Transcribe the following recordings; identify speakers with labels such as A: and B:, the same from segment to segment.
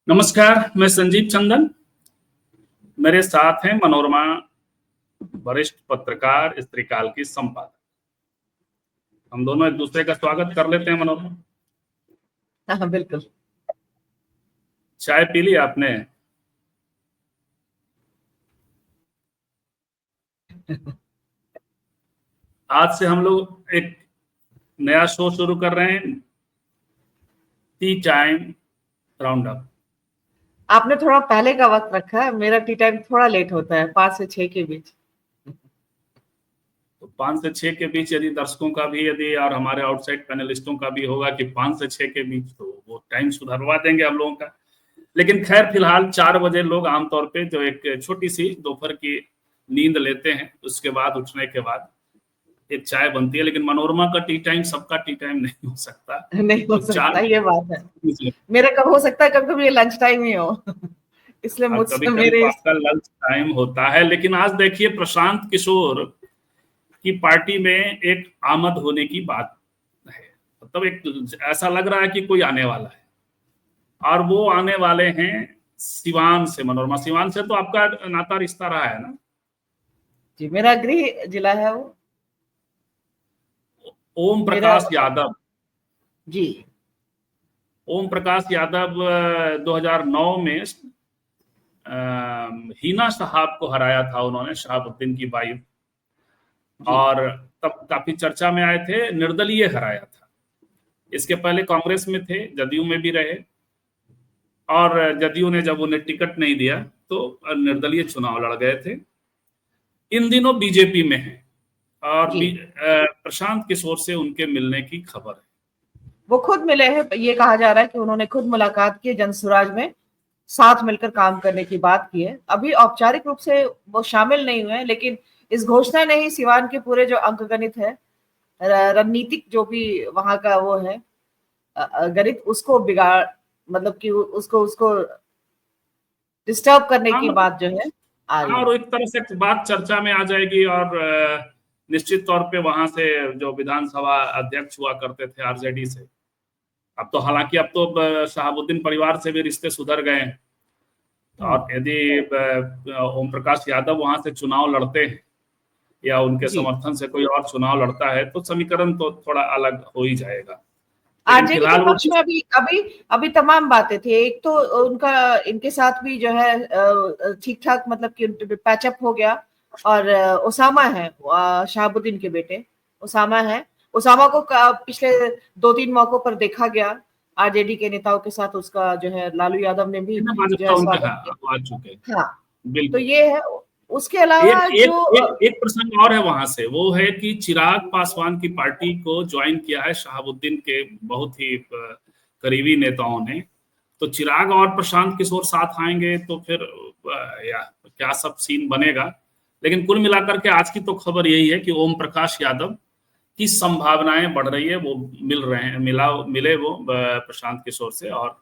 A: नमस्कार, मैं संजीव चंदन। मेरे साथ हैं मनोरमा वरिष्ठ पत्रकार, स्त्रीकाल की संपादक। हम दोनों एक दूसरे का स्वागत कर लेते हैं। मनोरमा,
B: हाँ बिल्कुल।
A: चाय पी ली आपने? आज से हम लोग एक नया शो शुरू कर रहे हैं, टी टाइम राउंड अप।
B: आपने थोड़ा पहले का वक्त रखा है, मेरा टी टाइम थोड़ा लेट होता है, 5 से 6 के बीच।
A: तो 5 से 6 के बीच यदि दर्शकों का भी यदि और हमारे आउटसाइड पैनलिस्टों का भी होगा कि 5 से 6 के बीच, तो वो टाइम सुधरवा देंगे हम लोगों का। लेकिन खैर फिलहाल 4 बजे लोग आमतौर पे जो एक छोटी सी दोपहर की नींद लेते हैं, उसके बाद उठने के बाद एक चाय बनती है। लेकिन मनोरमा का टी टाइम सबका टी टाइम नहीं हो सकता।
B: नहीं हो
A: तो
B: सकता, ये बात है।
A: कभी
B: मेरा कब हो सकता है, कभी कभी ये लंच टाइम ही हो। इसलिए मुझसे
A: कभी
B: मेरे
A: तो आपका लंच टाइम होता है। लेकिन आज देखिए, प्रशांत किशोर की पार्टी में एक आमद होने की बात है। मतलब एक ऐसा लग रहा है कि कोई आने वाला है, और वो आने वाले हैं सिवान से। मनोरमा, सिवान से तो आपका नाता रिश्ता रहा है ना?
B: जी, मेरा गृह जिला है वो।
A: ओम
B: मेरा
A: प्रकाश यादव।
B: जी।
A: ओम प्रकाश यादव 2009 में हिना साहब को हराया था उन्होंने, शहाबुद्दीन की वाइफ।
B: जी।
A: और तब काफी चर्चा में आए थे, निर्दलीय हराया था। इसके पहले कांग्रेस में थे, जदयू में भी रहे, और जदयू ने जब उन्हें टिकट नहीं दिया तो निर्दलीय चुनाव लड़ गए थे। इन दिनों बीजेपी में है, और
B: जी,
A: प्रशांत किशोर से उनके मिलने की खबर है।
B: वो खुद मिले हैं। ये कहा जा रहा है कि उन्होंने खुद मुलाकात की, जनसुराज में साथ मिलकर काम करने की बात की है। अभी औपचारिक रूप से वो शामिल नहीं हुए हैं, लेकिन इस घोषणा ने ही सिवान के पूरे जो अंकगणित है, रणनीतिक जो भी वहां का वो है गणित, उसको बिगाड़, मतलब कि उसको उसको डिस्टर्ब करने
A: हाँ
B: की बात जो है आ रही
A: हाँ,
B: है।
A: और एक तरह से बात चर्चा में आ जाएगी। और निश्चित तौर पे वहां से जो विधानसभा अध्यक्ष हुआ करते थे आरजेडी से, अब तो हालांकि अब तो शहाबुद्दीन परिवार से भी रिश्ते सुधर गए हैं। और यदि ओम प्रकाश यादव वहां से चुनाव लड़ते हैं, या उनके
B: जी।
A: समर्थन से कोई और चुनाव लड़ता है, तो समीकरण तो थोड़ा अलग हो ही जाएगा। लेकिन
B: आरजेडी के
A: फिलहाल वो
B: पक्ष में अभी अभी अभी तमाम बातें थी। एक तो उनका इनके साथ भी जो है ठीक ठाक, मतलब कि पैचअप हो गया। और ओसामा है, शहाबुद्दीन के बेटे ओसामा है। ओसामा को पिछले 2-3 मौकों पर देखा गया आरजेडी के नेताओं के साथ। उसका जो है लालू यादव ने भी जो
A: भाजपा
B: है
A: उनके
B: स्वागत
A: हाँ आ चुके हैं।
B: किया। हाँ, तो
A: बिल्कुल।
B: ये है। उसके
A: एक
B: अलावा
A: एक
B: जो
A: एक एक प्रसंग और है वहां से, वो है कि चिराग पासवान की पार्टी को ज्वाइन किया है शहाबुद्दीन के बहुत ही करीबी नेताओं ने। तो चिराग और प्रशांत किशोर साथ आएंगे तो फिर या क्या सब सीन बनेगा। लेकिन कुल मिलाकर के आज की तो खबर यही है कि ओम प्रकाश यादव की संभावनाएं बढ़ रही है। वो मिले वो प्रशांत किशोर से, और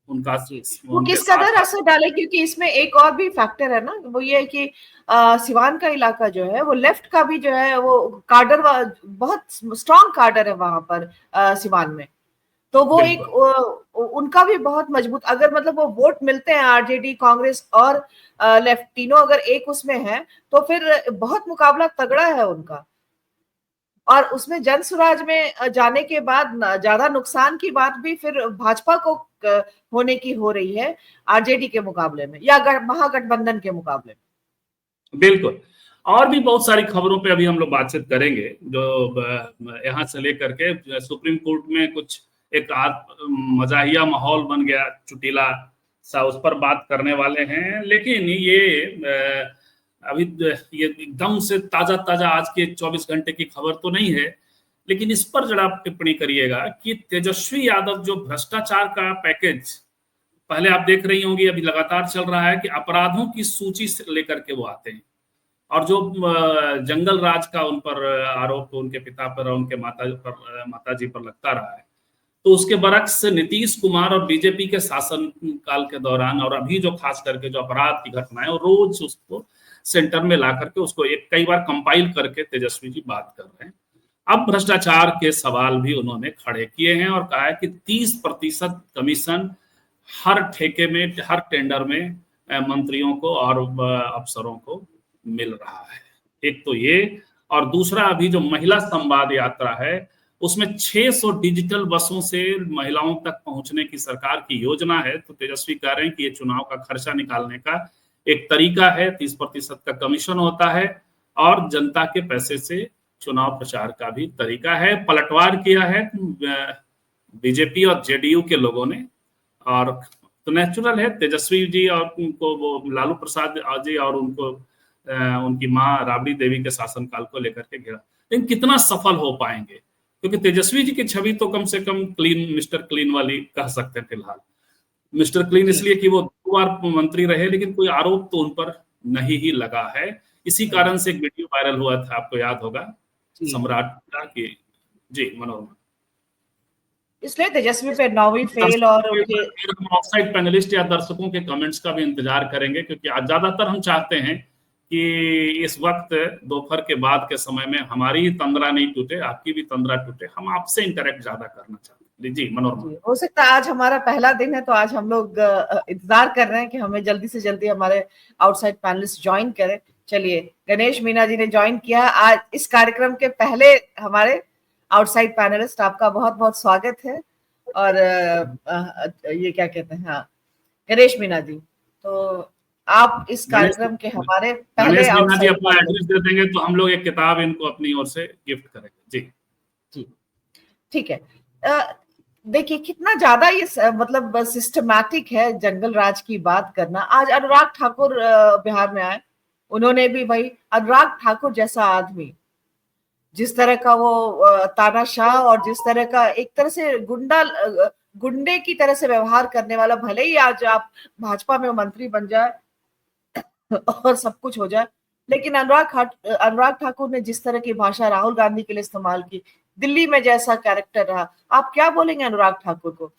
A: उनका
B: जी, वो
A: उनके
B: किस कदर
A: साथ।
B: असर डाले, क्योंकि इसमें एक और भी फैक्टर है ना, वो ये है कि सिवान का इलाका जो है वो लेफ्ट का भी जो है वो कार्डर, बहुत स्ट्रांग कार्डर है वहां पर सिवान में। तो वो एक
A: बिल्कुल
B: उनका भी बहुत मजबूत, अगर मतलब वो वोट मिलते हैं आरजेडी, कांग्रेस और लेफ्ट, तीनों अगर एक उसमें है, तो फिर बहुत मुकाबला तगड़ा है उनका। और उसमें जनसुराज में जाने के बाद ज्यादा नुकसान की बात भी फिर भाजपा को होने की हो रही है आरजेडी के मुकाबले में, या महागठबंधन के मुकाबले में।
A: बिल्कुल। और भी बहुत सारी खबरों पे अभी हम लोग बातचीत करेंगे, जो यहाँ से लेकर के सुप्रीम कोर्ट में कुछ एक मजाहिया माहौल बन गया, चुटीला सा, उस पर बात करने वाले हैं। लेकिन ये अभी ये एकदम से ताजा ताजा आज के 24 घंटे की खबर तो नहीं है। लेकिन इस पर जरा टिप्पणी करिएगा कि तेजस्वी यादव जो भ्रष्टाचार का पैकेज पहले आप देख रही होंगी, अभी लगातार चल रहा है कि अपराधों की सूची से लेकर के वो आते हैं। और जो जंगल राज का उन पर आरोप उनके पिता पर और उनके माता जी पर लगता रहा है, तो उसके बरक्स नीतीश कुमार और बीजेपी के शासन काल के दौरान, और अभी जो खास करके जो अपराध की घटनाएं, और रोज उसको सेंटर में ला करके उसको एक कई बार कंपाइल करके तेजस्वी जी बात कर रहे हैं। अब भ्रष्टाचार के सवाल भी उन्होंने खड़े किए हैं और कहा है कि 30% कमीशन हर ठेके में, हर टेंडर में मंत्रियों को और अफसरों को मिल रहा है। एक तो ये, और दूसरा अभी जो महिला संवाद यात्रा है उसमें 600 डिजिटल बसों से महिलाओं तक पहुंचने की सरकार की योजना है। तो तेजस्वी कह रहे हैं कि ये चुनाव का खर्चा निकालने का एक तरीका है, 30% का कमीशन होता है और जनता के पैसे से चुनाव प्रचार का भी तरीका है। पलटवार किया है बीजेपी और जेडीयू के लोगों ने, और तो नेचुरल है तेजस्वी जी और उनको वो लालू प्रसाद जी और उनको उनकी माँ राबड़ी देवी के शासनकाल को लेकर के घेरा। लेकिन कितना सफल हो पाएंगे, क्योंकि तेजस्वी जी की छवि तो कम से कम क्लीन, मिस्टर क्लीन वाली कह सकते हैं फिलहाल। मिस्टर क्लीन इसलिए कि वो 2 बार मंत्री रहे, लेकिन कोई आरोप तो उन पर नहीं ही लगा है। इसी कारण से एक वीडियो वायरल हुआ था, आपको याद होगा, सम्राट का कि जी मनोरमा,
B: इसलिए तेजस्वी पे 9वीं फेल और उनके
A: हम ऑफसाइड पैनलिस्ट या दर्शकों के कमेंट्स का भी इंतजार करेंगे, क्योंकि आज ज्यादातर हम चाहते हैं कि इस वक्त दोपहर के बाद के समय में हमारी ही तंद्रा नहीं टूटे, आपकी भी तंद्रा टूटे। हम आपसे इंटरेक्ट ज्यादा करना चाहते हैं। जी मनोरमा,
B: हो सकता है आज हमारा पहला दिन है, तो आज हम लोग इंतजार कर रहे हैं कि हमें जल्दी से जल्दी हमारे आउटसाइड पैनलिस्ट ज्वाइन करें। चलिए, गणेश मीना जी ने ज्वाइन किया आज इस कार्यक्रम के पहले हमारे आउटसाइड पैनलिस्ट। आपका बहुत बहुत स्वागत है। और ये क्या कहते हैं, हाँ, गणेश मीना जी, तो आप इस कार्यक्रम के हमारे पहले
A: मीना जी अपना एड्रेस दे देंगे तो हम लोग एक किताब इनको अपनी ओर से गिफ्ट करेंगे। जी
B: जी ठीक है। देखिए कितना ज्यादा ये मतलब सिस्टमैटिक है जंगल राज की बात करना। आज अनुराग ठाकुर बिहार में आए, उन्होंने भी भाई अनुराग ठाकुर जैसा आदमी, जिस तरह का वो तानाशाह और जिस तरह का एक तरह से गुंडे की तरह से व्यवहार करने वाला, भले ही आज आप भाजपा में मंत्री बन जाए और सब कुछ हो जाए, लेकिन अनुराग ठाकुर ने जिस तरह की भाषा राहुल गांधी के लिए इस्तेमाल की, दिल्ली में जैसा कैरेक्टर रहा, आप क्या बोलेंगे अनुराग ठाकुर को?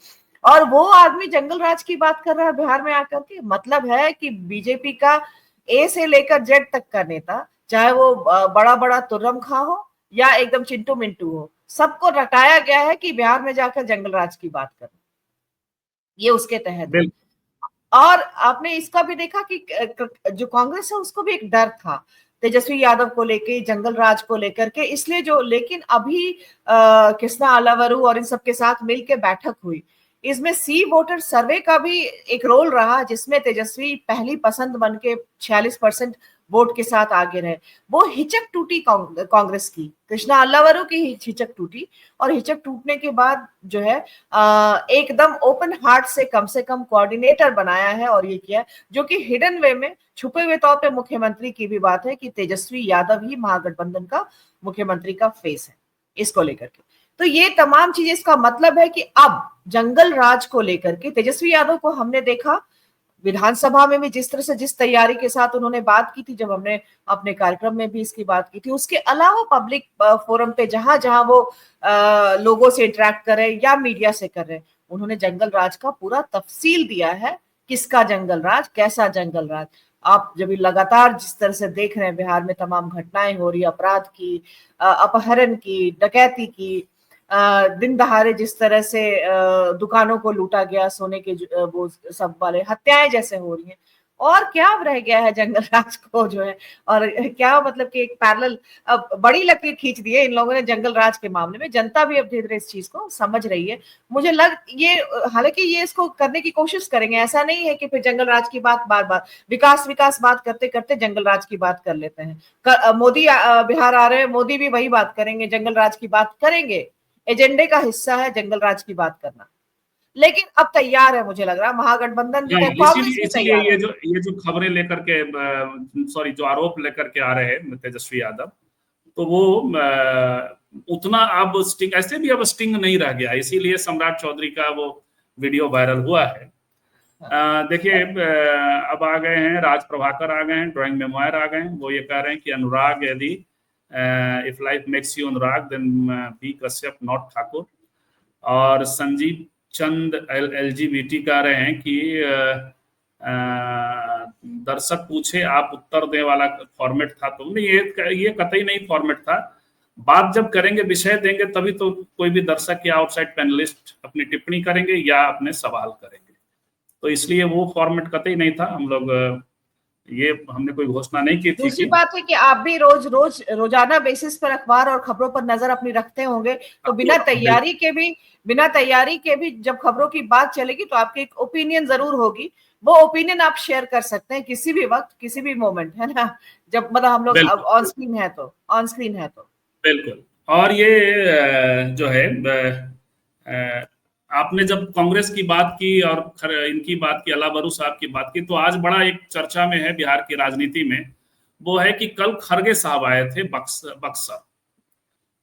B: और वो आदमी जंगल राज की बात कर रहा है बिहार में आकर के। मतलब है कि बीजेपी का ए से लेकर जेड तक का नेता, चाहे वो बड़ा बड़ा तुर्रम खां हो या एकदम चिंटू मिंटू हो, सबको रटाया गया है कि बिहार में जाकर जंगल राज की बात करना, ये उसके तहत है। और आपने इसका भी देखा कि जो कांग्रेस है उसको भी एक डर था तेजस्वी यादव को लेके, जंगल राज को लेकर के, इसलिए जो, लेकिन अभी कृष्णा अलावरू और इन सबके साथ मिलकर बैठक हुई, इसमें सी वोटर सर्वे का भी एक रोल रहा, जिसमें तेजस्वी पहली पसंद बन के 46% वोट के साथ आगे रहे। वो हिचक टूटी कांग्रेस की, कृष्णा अल्लावरू की हिचक टूटी, और हिचक टूटने के बाद जो है एकदम ओपन हार्ट से कम कोऑर्डिनेटर बनाया है और ये किया, जो कि हिडन वे में, छुपे हुए तौर पे मुख्यमंत्री की भी बात है कि तेजस्वी यादव ही महागठबंधन का मुख्यमंत्री का फेस है इसको लेकर के। तो ये तमाम चीजें, इसका मतलब है कि अब जंगल राज को लेकर के तेजस्वी यादव को हमने देखा विधानसभा में भी जिस तरह से, जिस तैयारी के साथ उन्होंने बात की थी, जब हमने अपने कार्यक्रम में भी इसकी बात की थी, उसके अलावा पब्लिक फोरम पे जहां जहां वो लोगों से इंटरेक्ट कर रहे या मीडिया से कर रहे, उन्होंने जंगल राज का पूरा तफसील दिया है। किसका जंगल राज, कैसा जंगल राज। आप जब लगातार जिस तरह से देख रहे हैं बिहार में तमाम घटनाएं हो रही, अपराध की, अपहरण की, डकैती की, दिन दहाड़े जिस तरह से दुकानों को लूटा गया, सोने के वो सब वाले हत्याएं जैसे हो रही हैं, और क्या रह गया है जंगल राज को जो है, और क्या मतलब कि एक पैरेलल अब बड़ी लकीर खींच दी है इन लोगों ने जंगल राज के मामले में। जनता भी अब धीरे धीरे इस चीज को समझ रही है। मुझे ये हालांकि ये इसको करने की कोशिश करेंगे, ऐसा नहीं है कि फिर जंगल राज की बात बार बार विकास बात करते करते जंगल राज की बात कर लेते हैं। मोदी बिहार आ रहे हैं, मोदी भी वही बात करेंगे, जंगल राज की बात करेंगे, एजेंडे का हिस्सा है जंगल राज की बात करना। लेकिन अब तैयार है, मुझे लग रहा है महागठबंधन
A: इसीलिए ये जो खबरें लेकर के, सॉरी, जो आरोप लेकर के आ रहे हैं तेजस्वी यादव, तो वो उतना अब स्टिंग, ऐसे भी अब स्टिंग नहीं रह गया, इसीलिए सम्राट चौधरी का वो वीडियो वायरल हुआ है। देखिए, अब आ गए हैं राज प्रभाकर, आ गए हैं, ड्राइंग मेमोयर आ गए हैं। वो ये कह रहे हैं कि अनुराग, यदि if life makes you Anurag then be Kashyap not Thakur. और संजीव चंद LGBT कह रहे हैं कि दर्शक पूछे आप उत्तर दे वाला फॉर्मेट था, तो नहीं, ये कतई नहीं फॉर्मेट था। बात जब करेंगे, विषय देंगे, तभी तो कोई भी दर्शक या आउटसाइड पैनलिस्ट अपनी टिप्पणी करेंगे या अपने सवाल करेंगे। तो इसलिए वो फॉर्मेट कतई नहीं था। हम लोग ये हमने कोई घोषणा नहीं की थी।
B: दूसरी बात है कि आप भी रोजाना बेसिस पर अखबार और खबरों पर नजर अपनी रखते होंगे, तो बिना तैयारी के भी जब खबरों की बात चलेगी तो आपकी एक ओपिनियन जरूर होगी। वो ओपिनियन आप शेयर कर सकते हैं किसी भी वक्त, किसी भी मोमेंट, है ना, जब मतलब हम लोग ऑन स्क्रीन है तो
A: बिल्कुल। और ये जो है आपने जब कांग्रेस की बात की और इनकी बात की, अलाबरू साहब की बात की, तो आज बड़ा एक चर्चा में है बिहार की राजनीति में, वो है कि कल खरगे साहब आए थे बक्सर।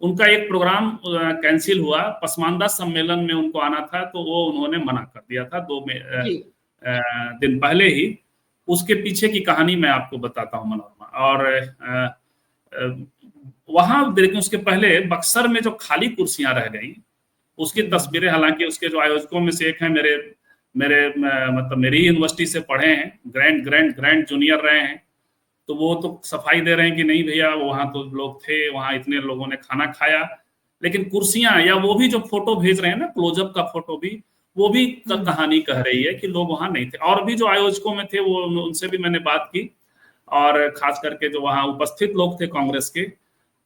A: उनका एक प्रोग्राम कैंसिल हुआ, पसमानदा सम्मेलन में उनको आना था, तो वो उन्होंने मना कर दिया था 2 दिन पहले ही। उसके पीछे की कहानी मैं आपको बताता हूँ मनोरमा। और वहां देखिए, उसके पहले बक्सर में जो खाली कुर्सियां रह गई, उसकी तस्वीरें, हालांकि उसके जो आयोजकों में से एक है, मतलब मेरी यूनिवर्सिटी से पढ़े हैं, ग्रैंड जूनियर रहे हैं, तो वो तो सफाई दे रहे हैं कि नहीं भैया, वहां तो लोग थे, वहां इतने लोगों ने खाना खाया, लेकिन कुर्सियां, या वो भी जो फोटो भेज रहे हैं ना, क्लोजअप का फोटो भी, वो भी कहानी कह रही है कि लोग वहां नहीं थे। और भी जो आयोजकों में थे, वो उनसे भी मैंने बात की, और खास करके जो वहां उपस्थित लोग थे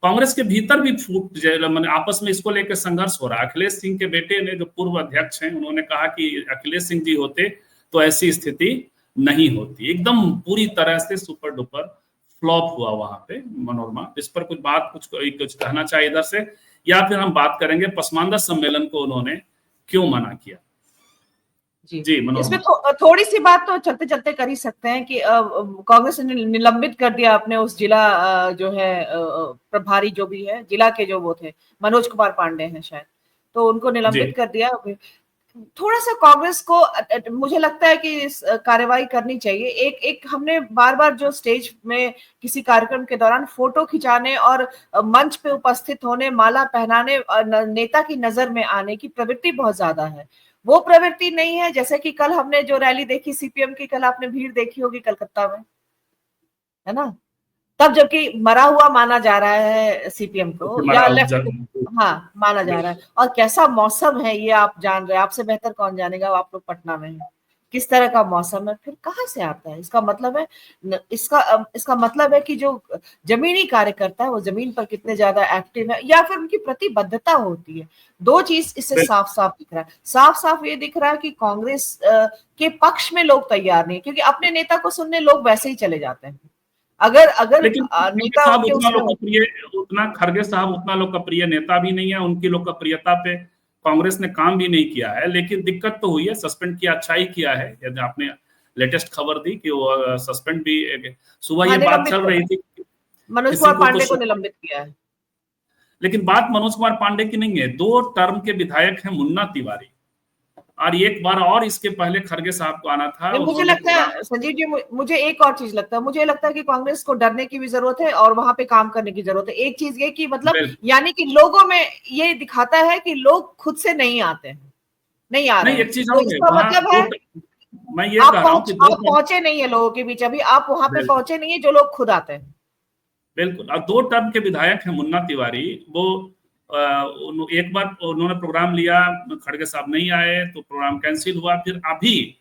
A: कांग्रेस के भीतर भी फूट, मैंने आपस में इसको लेकर संघर्ष हो रहा है। अखिलेश सिंह के बेटे ने, जो पूर्व अध्यक्ष हैं, उन्होंने कहा कि अखिलेश सिंह जी होते तो ऐसी स्थिति नहीं होती। एकदम पूरी तरह से सुपर डुपर फ्लॉप हुआ वहां पे मनोरमा। इस पर कुछ कहना चाहिए इधर से, या फिर हम बात करेंगे पसमानदा सम्मेलन को उन्होंने क्यों मना किया?
B: जी इसमें थोड़ी सी बात तो चलते चलते कर ही सकते हैं कि कांग्रेस ने निलंबित कर दिया अपने उस जिला जो है प्रभारी, जो भी है जिला के, जो वो थे मनोज कुमार पांडे हैं शायद, तो उनको निलंबित कर दिया। थोड़ा सा कांग्रेस को मुझे लगता है कि कार्रवाई करनी चाहिए। एक हमने बार बार जो स्टेज में किसी कार्यक्रम के दौरान फोटो खिंचाने और मंच पे उपस्थित होने, माला पहनाने, नेता की नजर में आने की प्रवृत्ति बहुत ज्यादा है, वो प्रवृत्ति नहीं है। जैसे कि कल हमने जो रैली देखी सीपीएम की, कल आपने भीड़ देखी होगी कलकत्ता में, है ना, तब जबकि मरा हुआ माना जा रहा है सीपीएम को, या हाँ माना जा रहा है। और कैसा मौसम है ये आप जान रहे हैं, आपसे बेहतर कौन जानेगा, आप लोग पटना में हैं, किस तरह का मौसम है, फिर कहाँ से आता है? इसका मतलब है इसका मतलब है कि जो जमीनी कार्यकर्ता है वो जमीन पर कितने ज्यादा एक्टिव है, या फिर उनकी प्रतिबद्धता होती है। दो चीज इससे साफ साफ दिख रहा है। साफ ये दिख रहा है कि कांग्रेस के पक्ष में लोग तैयार नहीं, क्योंकि अपने नेता को सुनने लोग वैसे ही चले जाते हैं। अगर नेता
A: उतना खरगे साहब उतना लोकप्रिय नेता भी नहीं है, उनकी लोकप्रियता पे कांग्रेस ने काम भी नहीं किया है, लेकिन दिक्कत तो हुई है। सस्पेंड किया, अच्छा ही किया है। यदि आपने लेटेस्ट खबर दी कि वो सस्पेंड भी, सुबह ये बात चल रही थी,
B: मनोज कुमार पांडे को निलंबित किया है।
A: लेकिन बात मनोज कुमार पांडे की नहीं है, 2 टर्म के विधायक हैं मुन्ना तिवारी, और एक बार और इसके पहले खरगे साहब को आना था।
B: मुझे लगता है संजीव जी, मुझे एक और चीज लगता है, मुझे लगता है कि कांग्रेस को डरने की भी जरूरत है और वहां पे काम करने की जरूरत है। एक चीज ये कि मतलब यानी कि लोगों में ये दिखाता है कि लोग खुद से नहीं आते हैं, नहीं आ रहे हैं।
A: एक चीज
B: तो इसका मतलब है
A: मैं ये कह रहा हूं कि
B: आप पहुंचे नहीं है लोगों के बीच, अभी आप वहां पे पहुंचे नहीं है जो लोग खुद आते हैं।
A: बिल्कुल। और 2 टर्म के विधायक हैं मुन्ना तिवारी, वो एक बार उन्होंने प्रोग्राम लिया, खड़गे साहब नहीं आए तो प्रोग्राम कैंसिल हुआ। फिर अभी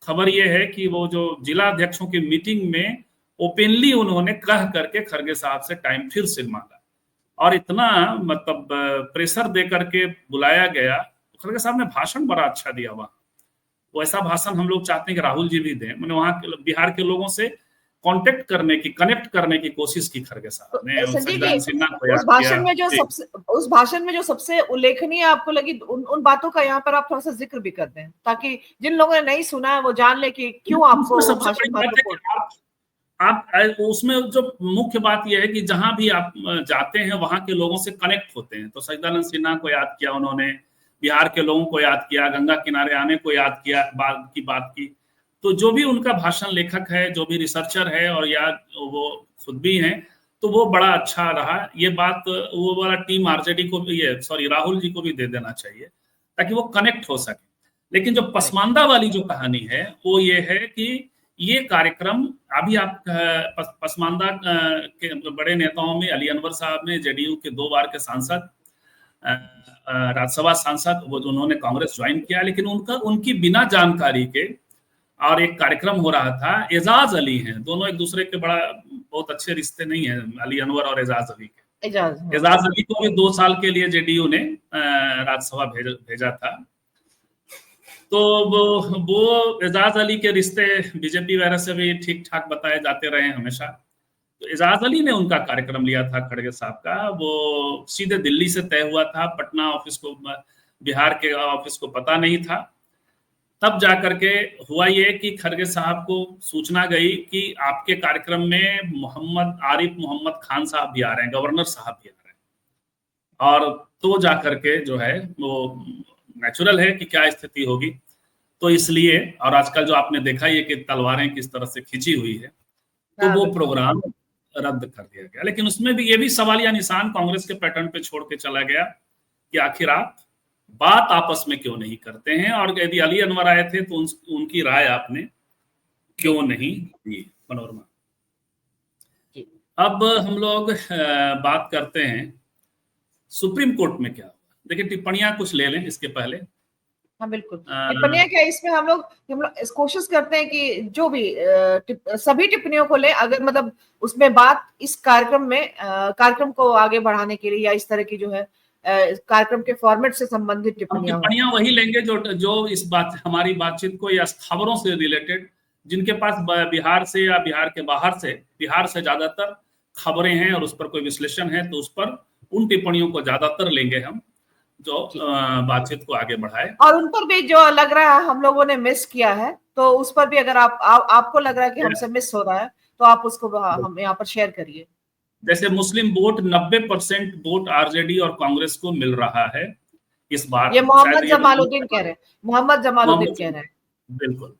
A: खबर ये है कि वो जो जिला अध्यक्षों की मीटिंग में ओपनली उन्होंने कह करके खड़गे साहब से टाइम फिर से मांगा, और इतना मतलब प्रेशर दे करके बुलाया गया। खड़गे साहब ने भाषण बड़ा अच्छा दिया वहां। वैसा भाषण हम लोग चाहते हैं कि राहुल जी भी दें। मैंने वहां बिहार के लोगों से कांटेक्ट करने की, कनेक्ट करने की कोशिश की खड़गे साहब ने।
B: उस भाषण में जो सबसे उल्लेखनीय आपको लगी उन बातों का यहाँ पर आप थोड़ा सा जिक्र भी कर दें, ताकि जिन लोगों ने नहीं सुना है वो जान ले कि क्यों आपको
A: आप उसमें जो मुख्य बात यह है कि जहां भी आप जाते हैं वहां के लोगों से कनेक्ट होते हैं। तो सच्चिदानंद सिन्हा को याद किया उन्होंने, बिहार के लोगों को याद किया, गंगा किनारे आने को याद किया, बात की। तो जो भी उनका भाषण लेखक है, जो भी रिसर्चर है, और या वो खुद भी हैं, तो वो बड़ा अच्छा रहा। ये बात वो वाला टीम आरजेडी को भी, राहुल जी को भी दे देना चाहिए, ताकि वो कनेक्ट हो सके। लेकिन जो पसमानदा वाली जो कहानी है वो ये है कि ये कार्यक्रम अभी आप पसमानदा के बड़े नेताओं में अली अनवर साहब ने, जेडीयू के 2 बार के सांसद, राज्यसभा सांसद, वो उन्होंने कांग्रेस ज्वाइन किया, लेकिन उनकी बिना जानकारी के और एक कार्यक्रम हो रहा था। एजाज अली हैं, दोनों एक दूसरे के बहुत अच्छे रिश्ते नहीं है, अली अनवर और एजाज अली के। एजाज अली को भी 2 साल के लिए जेडीयू ने राज्यसभा भेजा था। तो वो एजाज अली के रिश्ते बीजेपी वगैरह से भी ठीक ठाक बताए जाते रहे हमेशा। तो एजाज अली ने उनका कार्यक्रम लिया था खड़गे साहब का, वो सीधे दिल्ली से तय हुआ था, पटना ऑफिस को, बिहार के ऑफिस को पता नहीं था। तब जाकर के हुआ ये कि खड़गे साहब को सूचना गई कि आपके कार्यक्रम में आरिफ मोहम्मद खान साहब भी आ रहे हैं, गवर्नर साहब भी आ रहे हैं। और तो जाकर के जो है वो नेचुरल है कि क्या स्थिति होगी, तो इसलिए, और आजकल जो आपने देखा ये कि तलवारें किस तरह से खिंची हुई है, तो वो प्रोग्राम रद्द कर दिया गया। लेकिन उसमें भी ये भी सवालिया निशान कांग्रेस के पैटर्न पे छोड़ के चला गया कि आखिर आप बात आपस में क्यों नहीं करते हैं, और यदि अली अनवर आए थे तो उनकी राय आपने क्यों नहीं दी। मनोरमा, अब हम लोग बात करते हैं सुप्रीम कोर्ट में क्या हुआ। देखिए, टिप्पणियां कुछ ले लें इसके पहले।
B: हाँ बिल्कुल, टिप्पणियां क्या, इसमें हम लोग कोशिश करते हैं कि जो भी सभी टिप्पणियों को ले, अगर मतलब उसमें बात इस कार्यक्रम को आगे बढ़ाने के लिए या इस तरह की जो है कार्यक्रम के फॉर्मेट से संबंधित
A: टिप्पणियां वही लेंगे जो इस बात हमारी बातचीत को या खबरों से रिलेटेड, जिनके पास बिहार से या बिहार के बाहर से, बिहार से ज्यादातर खबरें हैं और उस पर कोई विश्लेषण है, तो उस पर उन टिप्पणियों को ज्यादातर लेंगे हम, जो बातचीत को आगे बढ़ाए।
B: और उन पर भी जो लग रहा है हम लोगों ने मिस किया है, तो उस पर भी अगर आपको लग रहा है कि हमसे मिस हो रहा है, तो आप उसको हम यहाँ पर शेयर करिए।
A: जैसे मुस्लिम वोट 90% वोट आरजेडी और कांग्रेस को मिल रहा है इस बार।
B: ये मोहम्मद जमालुद्दीन कह रहे हैं।
A: बिल्कुल,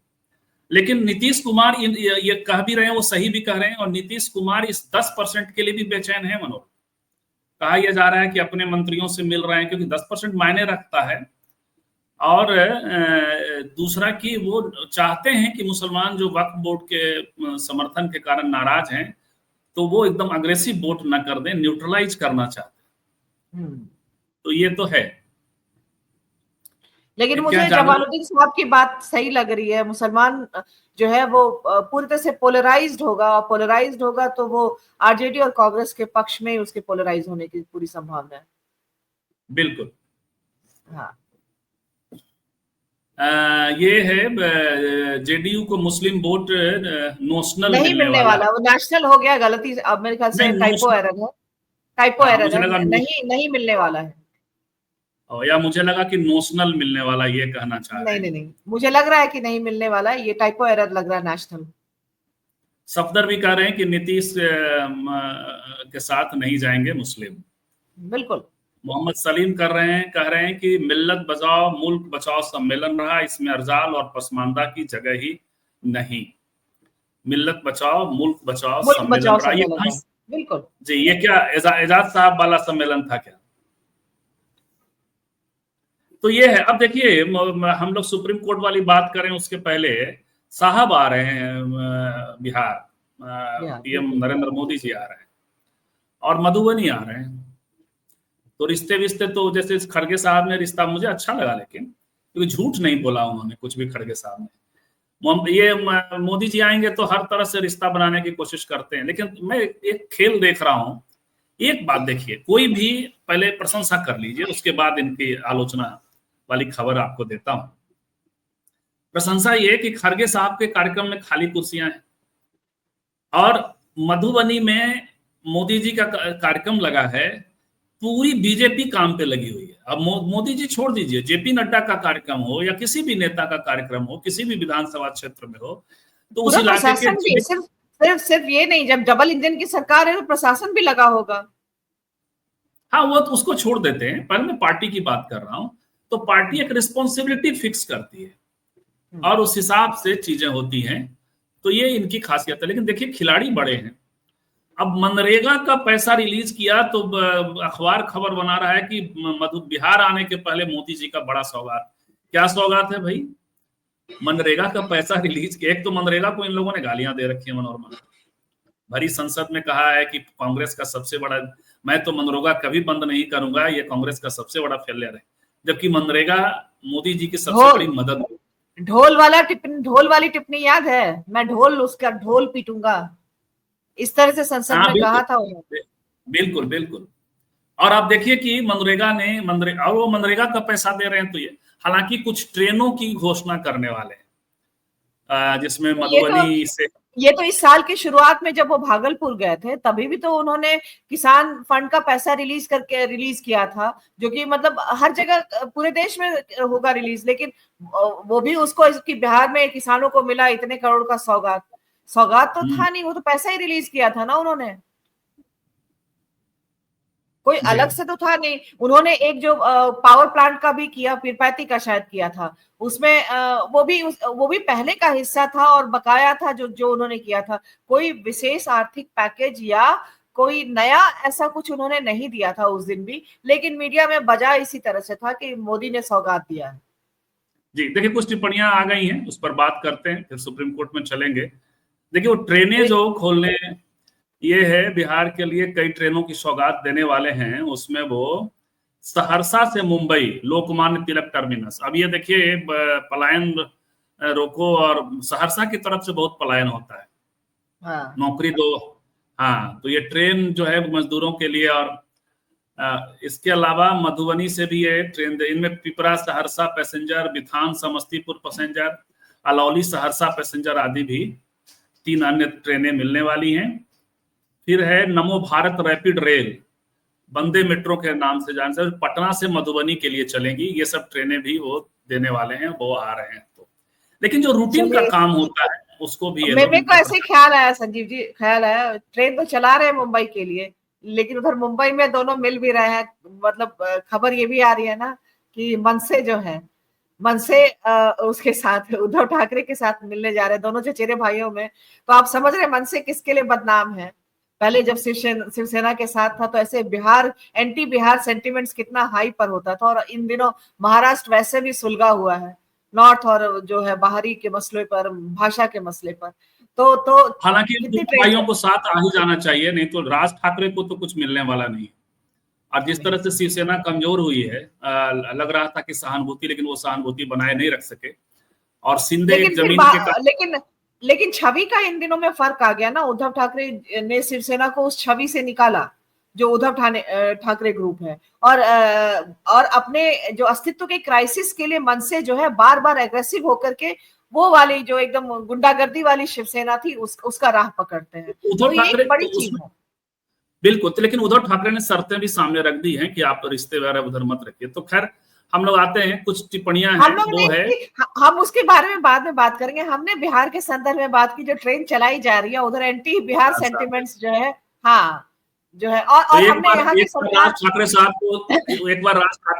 A: लेकिन नीतीश कुमार ये कह भी रहे हैं, वो सही भी कह रहे हैं, और नीतीश कुमार इस 10% के लिए भी बेचैन है। मनोज, कहा यह जा रहा है कि अपने मंत्रियों से मिल रहे हैं, क्योंकि 10% मायने रखता है। और दूसरा कि वो चाहते हैं कि मुसलमान जो वक्फ बोर्ड के समर्थन के कारण नाराज हैं, तो वो एकदम अग्रेसिव वोट ना कर दें, न्यूट्रलाइज करना चाहते हैं। तो ये तो है।
B: लेकिन मुझे जमालुद्दीन साहब की बात सही लग रही है। मुसलमान जो है वो पूरी तरह से पोलराइज्ड होगा, और पोलराइज्ड होगा तो वो आरजेडी और कांग्रेस के पक्ष में ही उसके पोलराइज होने की पूरी संभावना है।
A: बिल्कुल,
B: हाँ।
A: ये है जेडीयू को मुस्लिम वोट नोशनल
B: नहीं मिलने वाला, वो नेशनल हो गया, गलती से, अब मेरे ख्याल से टाइपो एरर है, नहीं मिलने वाला है।
A: या मुझे लगा कि नोशनल मिलने वाला, ये कहना चाह रहे हैं।
B: नहीं, मुझे लग रहा है कि नहीं मिलने वाला है, ये टाइपो एरर लग रहा है, नेशनल।
A: सफदर भी कह रहे हैं कि नीतीश के साथ नहीं जाएंगे मुस्लिम।
B: बिल्कुल।
A: मोहम्मद सलीम कह रहे हैं कि मिल्लत बचाओ मुल्क बचाओ सम्मेलन रहा, इसमें अर्जाल और पसमानदा की जगह ही नहीं। मिल्लत बचाओ मुल्क बचाओ सम्मेलन रहा।
B: बिल्कुल
A: जी, ये क्या एजाज साहब वाला सम्मेलन था क्या? तो ये है। अब देखिए, हम लोग सुप्रीम कोर्ट वाली बात करें उसके पहले, साहब आ रहे हैं बिहार, पीएम नरेंद्र मोदी जी आ रहे हैं, और मधुबनी आ रहे हैं। तो रिश्ते तो जैसे खड़गे साहब ने रिश्ता मुझे अच्छा लगा, लेकिन क्योंकि झूठ नहीं बोला उन्होंने कुछ भी, खड़गे साहब ने। ये मोदी जी आएंगे तो हर तरह से रिश्ता बनाने की कोशिश करते हैं, लेकिन मैं एक खेल देख रहा हूं। एक बात देखिए, कोई भी पहले प्रशंसा कर लीजिए, उसके बाद इनकी आलोचना वाली खबर आपको देता हूं। प्रशंसा ये कि खड़गे साहब के कार्यक्रम में खाली कुर्सियां हैं, और मधुबनी में मोदी जी का कार्यक्रम लगा है, पूरी बीजेपी काम पे लगी हुई है। अब मोदी जी छोड़ दीजिए, जेपी नड्डा का कार्यक्रम हो या किसी भी नेता का कार्यक्रम हो, किसी भी विधानसभा क्षेत्र में हो, तो उस इलाके के
B: सिर्फ ये नहीं, जब डबल इंजन की सरकार है तो प्रशासन भी लगा होगा।
A: हाँ, वो तो उसको छोड़ देते हैं, पहले मैं पार्टी की बात कर रहा हूँ। तो पार्टी एक रिस्पॉन्सिबिलिटी फिक्स करती है और उस हिसाब से चीजें होती हैं, तो ये इनकी खासियत है। लेकिन देखिए, खिलाड़ी बड़े हैं। अब मनरेगा का पैसा रिलीज किया तो अखबार खबर बना रहा है कि बिहार आने के पहले मोदी जी का बड़ा सौगात। क्या सौगात है भाई? मनरेगा का पैसा रिलीज किया। एक तो मनरेगा को इन लोगों ने गालियां दे रखी है, मनोरमा भरी संसद में कहा है कि कांग्रेस का सबसे बड़ा, मैं तो मनरेगा कभी बंद नहीं करूंगा, ये कांग्रेस का सबसे बड़ा फेलियर है। जबकि मनरेगा मोदी जी की सबसे बड़ी मदद।
B: ढोल वाली टिप्पणी याद है, मैं उसका ढोल पीटूंगा, इस तरह से संसद में कहा था उन्होंने।
A: बिल्कुल बिल्कुल। और आप देखिए कि और वो मनरेगा का पैसा दे रहे हैं, तो ये हालांकि कुछ ट्रेनों की घोषणा करने वाले हैं, जिसमें मधुबनी से
B: ये तो इस साल की शुरुआत में जब वो भागलपुर गए थे तभी भी तो उन्होंने किसान फंड का पैसा रिलीज किया था, जो कि मतलब हर जगह पूरे देश में होगा रिलीज, लेकिन वो भी उसको इसकी बिहार में किसानों को मिला इतने करोड़ का सौगात तो था नहीं, वो तो पैसा ही रिलीज किया था ना उन्होंने, कोई अलग से तो था नहीं। उन्होंने एक जो पावर प्लांट का भी किया, पीरपैंती का शायद किया था, उसमें वो भी पहले का हिस्सा था और बकाया था जो उन्होंने किया था। कोई विशेष आर्थिक पैकेज या कोई नया ऐसा कुछ उन्होंने नहीं दिया था उस दिन भी, लेकिन मीडिया में बजा इसी तरह से था कि मोदी ने सौगात दिया है।
A: जी देखिए, कुछ टिप्पणियां आ गई हैं, उस पर बात करते हैं, फिर सुप्रीम कोर्ट में चलेंगे। देखिए, वो ट्रेनें जो खोलने ये है बिहार के लिए कई ट्रेनों की सौगात देने वाले हैं, उसमें वो सहरसा से मुंबई लोकमान्य तिलक टर्मिनस। अब ये देखिए, पलायन रोको, और सहरसा की तरफ से बहुत पलायन होता है।
B: हाँ।
A: नौकरी तो हाँ, तो ये ट्रेन जो है मजदूरों के लिए, और इसके अलावा मधुबनी से भी ये ट्रेन, इनमें Pipra Saharsa passenger, Bithan Samastipur passenger, Alauli Saharsa passenger आदि भी 3 अन्य ट्रेनें मिलने वाली हैं। फिर है नमो भारत रैपिड रेल, वंदे मेट्रो के नाम से जान से, पटना से मधुबनी के लिए चलेंगी। ये सब ट्रेनें भी वो देने वाले हैं, वो आ रहे हैं। तो लेकिन जो रूटीन का काम होता है उसको भी
B: मेरे को ऐसे ख्याल आया संजीव जी, ख्याल आया, ट्रेन तो चला रहे हैं मुंबई के लिए, लेकिन उधर मुंबई में दोनों मिल भी रहे हैं। मतलब खबर ये भी आ रही है ना कि मनसे उसके साथ उद्धव ठाकरे के साथ मिलने जा रहे हैं, दोनों चचेरे भाइयों में। तो आप समझ रहे हैं मनसे किसके लिए बदनाम है। पहले जब शिवसेना के साथ था तो ऐसे एंटी बिहार सेंटिमेंट्स कितना हाई पर होता था, और इन दिनों महाराष्ट्र वैसे भी सुलगा हुआ है नॉर्थ और जो है बाहरी के मसले पर, भाषा के मसले पर। तो
A: हालांकि भाइयों को साथ आ ही जाना चाहिए, नहीं तो राज ठाकरे को तो कुछ मिलने वाला नहीं। और जिस तरह से शिवसेना कमजोर हुई है, लग रहा था कि सहानुभूति, लेकिन वो सहानुभूति बनाए नहीं रख सके। और शिंदे जमीन
B: लेकिन छवि का इन दिनों में फर्क आ गया ना। उद्धव ठाकरे ने शिवसेना को उस छवि से निकाला जो उद्धव ठाकरे ग्रुप है, और अपने जो अस्तित्व के क्राइसिस के लिए मन से जो है बार बार एग्रेसिव होकर के वो वाली जो एकदम गुंडागर्दी वाली शिवसेना थी उसका राह पकड़ते हैं। तो ये एक बड़ी चीज है।
A: बिल्कुल, लेकिन उद्धव ठाकरे ने शर्तें भी सामने रख दी हैं कि आप तो रिश्ते वगैरह उधर मत रखिए। तो खैर, हम लोग आते हैं, कुछ टिप्पणियां हैं, वो है
B: हम उसके बारे में बाद में बात करेंगे। हमने बिहार के संदर्भ में बात की, जो ट्रेन चलाई जा रही है उधर एंटी बिहार सेंटिमेंट्स जो है, हाँ जो है, और हमने यहाँ की
A: राज ठाकरे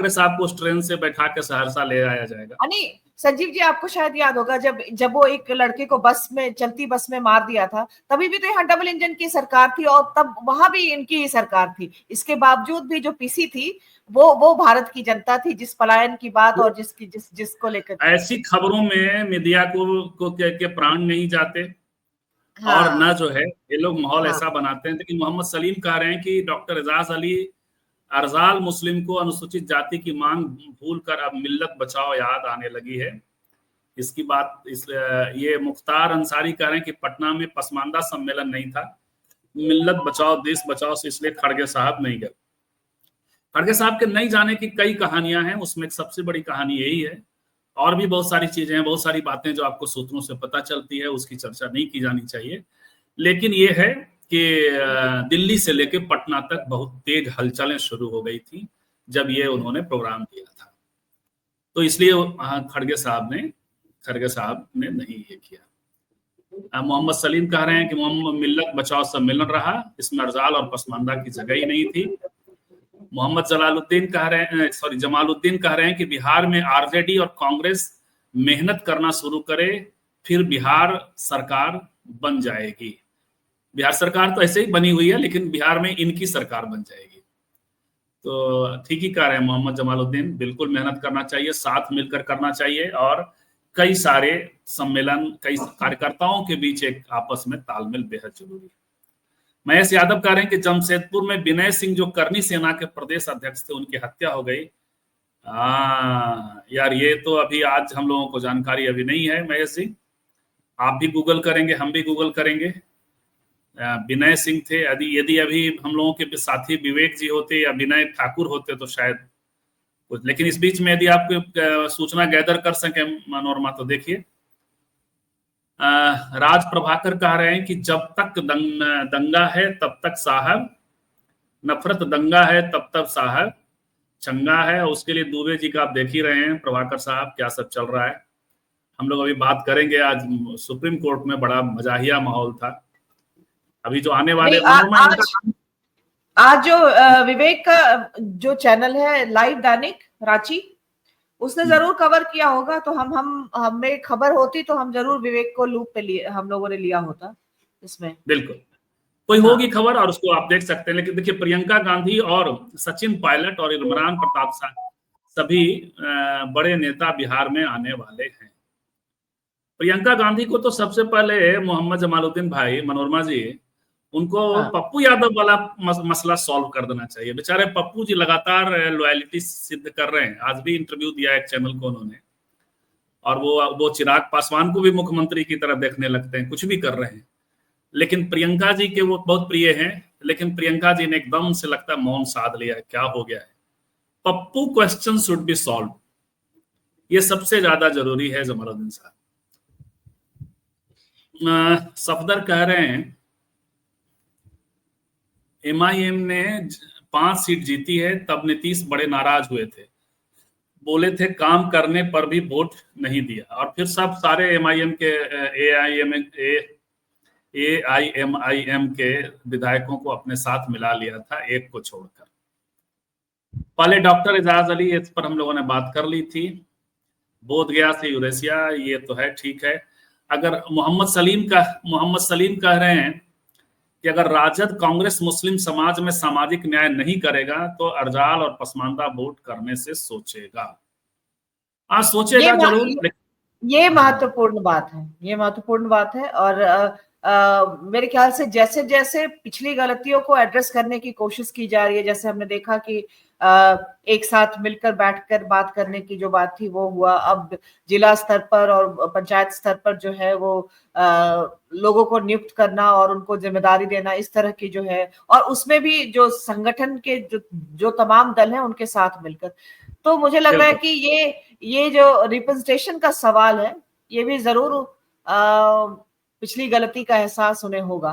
A: साहब को उस ट्रेन से बैठा के सहरसा ले आया जाएगा।
B: नहीं संजीव जी, आपको शायद याद होगा जब वो एक लड़के को चलती बस में मार दिया था, तभी भी तो यहाँ डबल इंजन की सरकार थी, और तब वहां भी इनकी ही सरकार थी। इसके बावजूद भी जो पीसी थी वो भारत की जनता थी, जिस पलायन की बात और जिसको लेकर
A: ऐसी खबरों में मीडिया को के प्राण नहीं जाते। हाँ। और ना जो है ये लोग माहौल ऐसा बनाते हैं। लेकिन मोहम्मद सलीम कह रहे हैं कि डॉक्टर एजाज अली अरजाल मुस्लिम को अनुसूचित जाति की मांग भूलकर अब मिल्लत बचाओ याद आने लगी है। इसकी बात ये मुख्तार अंसारी कह रहे हैं कि पटना में पसमानदा सम्मेलन नहीं था, मिल्लत बचाओ देश बचाओ से इसलिए खड़गे साहब नहीं गए। खड़गे साहब के नहीं जाने की कई कहानियां हैं, उसमें एक सबसे बड़ी कहानी यही है। और भी बहुत सारी चीजें हैं, बहुत सारी बातें जो आपको सूत्रों से पता चलती है, उसकी चर्चा नहीं की जानी चाहिए। लेकिन ये है कि दिल्ली से लेकर पटना तक बहुत तेज हलचलें शुरू हो गई थी जब ये उन्होंने प्रोग्राम किया था। तो इसलिए खड़गे साहब ने नहीं ये किया। मोहम्मद सलीम कह रहे हैं कि मोहम्मद मिल्लत बचाओ सम्मेलन रहा, इसमें अरजाल और पसमानदा की जगह ही नहीं थी। मोहम्मद जमालुद्दीन कह रहे हैं कि बिहार में आरजेडी और कांग्रेस मेहनत करना शुरू करे, फिर बिहार सरकार बन जाएगी। बिहार सरकार तो ऐसे ही बनी हुई है, लेकिन बिहार में इनकी सरकार बन जाएगी। तो ठीक ही कह रहे हैं मोहम्मद जमालुद्दीन, बिल्कुल मेहनत करना चाहिए, साथ मिलकर करना चाहिए, और कई सारे सम्मेलन, कई कार्यकर्ताओं के बीच एक आपस में तालमेल बेहद जरूरी है। महेश यादव कह रहे हैं कि जमशेदपुर में विनय सिंह जो करनी सेना के प्रदेश अध्यक्ष थे, उनकी हत्या हो गई। यार ये तो अभी आज हम लोगों को जानकारी अभी नहीं है महेश जी। आप भी गूगल करेंगे, हम भी गूगल करेंगे। विनय सिंह थे, यदि यदि अभी हम लोगों के साथी विवेक जी होते या विनय ठाकुर होते तो शायद कुछ, लेकिन इस बीच में यदि आप सूचना गैदर कर सके मनोरमा, तो देखिए राज प्रभाकर कह रहे हैं कि जब तक दंगा है तब तक साहब, नफरत दंगा है तब तक साहब चंगा है। उसके लिए दुबे जी का आप देख ही रहे हैं प्रभाकर साहब क्या सब चल रहा है। हम लोग अभी बात करेंगे, आज सुप्रीम कोर्ट में बड़ा मजाहिया माहौल था। अभी जो आने वाले मनोरमा
B: आज जो विवेक का जो चैनल है लाइव दैनिक रांची, उसने जरूर कवर किया होगा, तो हमें खबर होती तो हम जरूर विवेक को लूप पे लिए, हम लोगों ने लिया होता इसमें।
A: बिल्कुल कोई होगी खबर और उसको आप देख सकते हैं। लेकिन देखिए प्रियंका गांधी और सचिन पायलट और इमरान प्रताप शाह सभी बड़े नेता बिहार में आने वाले हैं। प्रियंका गांधी को तो सबसे पहले मोहम्मद जमालुद्दीन भाई, मनोरमा जी, उनको पप्पू यादव वाला मसला सॉल्व कर देना चाहिए। बेचारे पप्पू जी लगातार लॉयलिटी सिद्ध कर रहे हैं। आज भी इंटरव्यू दिया एक चैनल को उन्होंने, और वो चिराग पासवान को भी मुख्यमंत्री की तरह देखने लगते हैं, कुछ भी कर रहे हैं। लेकिन प्रियंका जी के वो बहुत प्रिय हैं, लेकिन प्रियंका जी ने एकदम से लगता है मौन साध लिया है। क्या हो गया है? Pappu question should be solve, ये सबसे ज्यादा जरूरी है। जमालुद्दीन साहब सफदर कह रहे हैं एमआईएम ने 5 सीट जीती है, तब नीतीश बड़े नाराज हुए थे, बोले थे काम करने पर भी वोट नहीं दिया, और फिर सब सारे एमआईएम के एआईएमआईएम के विधायकों को अपने साथ मिला लिया था, एक को छोड़कर। पहले डॉक्टर एजाज अली, इस पर हम लोगों ने बात कर ली थी। बोधगया से यूरेशिया, ये तो है, ठीक है। अगर मोहम्मद सलीम कह रहे हैं कि अगर राजद कांग्रेस मुस्लिम समाज में सामाजिक न्याय नहीं करेगा तो अर्जाल और पसमानदा वोट करने से सोचेगा। सोचेगा जरूर।
B: ये महत्वपूर्ण बात है, ये महत्वपूर्ण बात है। और मेरे ख्याल से जैसे जैसे पिछली गलतियों को एड्रेस करने की कोशिश की जा रही है, जैसे हमने देखा कि एक साथ मिलकर बैठकर बात करने की जो बात थी वो हुआ, अब जिला स्तर पर और पंचायत स्तर पर जो है वो लोगों को नियुक्त करना और उनको जिम्मेदारी देना, इस तरह की जो है, और उसमें भी जो संगठन के जो तमाम दल हैं उनके साथ मिलकर, तो मुझे लग रहा है कि ये जो रिप्रेजेंटेशन का सवाल है, ये भी जरूर पिछली गलती का एहसास उन्हें होगा,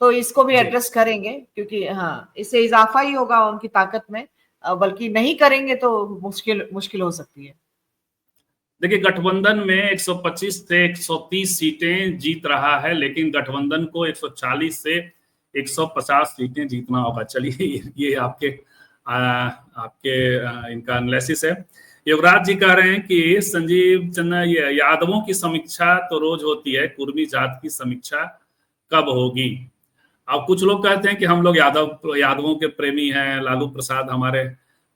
B: तो इसको भी एड्रेस करेंगे, क्योंकि हाँ, इससे इजाफा ही होगा उनकी ताकत में, बल्कि नहीं करेंगे तो मुश्किल हो सकती है।
A: देखिए गठबंधन में 125 से 130 सीटें जीत रहा है, लेकिन गठबंधन को 140 से 150 सीटें जीतना होगा। चलिए ये आपके इनका एनालिसिस है। युवराज जी कह रहे हैं कि संजीव चन्ना, यादवों की समीक्षा तो रोज होती है, कुर्मी जात की समीक्षा कब होगी? अब कुछ लोग कहते हैं कि हम लोग यादवों के प्रेमी हैं, लालू प्रसाद हमारे,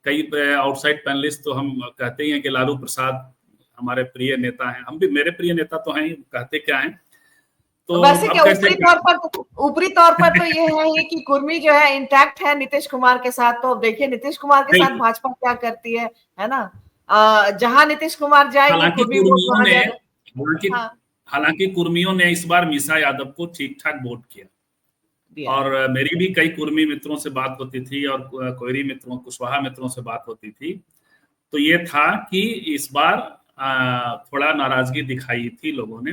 A: कई आउटसाइड पैनलिस्ट तो हम कहते ही हैं कि लालू प्रसाद हमारे प्रिय नेता हैं। हम भी, मेरे प्रिय नेता तो हैं, कहते क्या हैं।
B: तो वैसे क्या ऊपरी तौर पर तो ये है कि कुर्मी जो है इंटैक्ट है नीतीश कुमार के साथ। तो देखिए नीतीश कुमार के साथ भाजपा क्या करती है ना। जहां नीतीश कुमार जाएंगे,
A: हालांकि कुर्मियों ने इस बार मीसा यादव को ठीक ठाक वोट किया, और मेरी भी कई कुर्मी मित्रों से बात होती थी और कोयरी मित्रों, कुशवाहा मित्रों से बात होती थी, तो ये था कि इस बार थोड़ा नाराजगी दिखाई थी लोगों ने।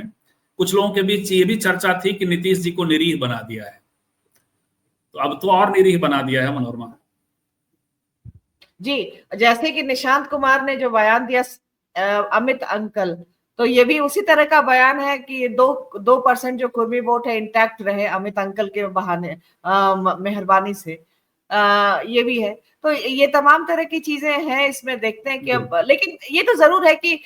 A: कुछ लोगों के बीच ये भी चर्चा थी कि नीतीश जी को निरीह बना दिया है, तो अब तो और निरीह बना दिया है मनोरमा
B: जी। जैसे कि निशांत कुमार ने जो बयान दिया अमित अंकल, तो ये भी उसी तरह का बयान है कि 2% जो कुर्मी वोट है इंटैक्ट रहे अमित अंकल के बहाने, मेहरबानी से, ये भी है। तो ये तमाम तरह की चीजें हैं इसमें, देखते हैं कि अब, लेकिन ये तो जरूर है कि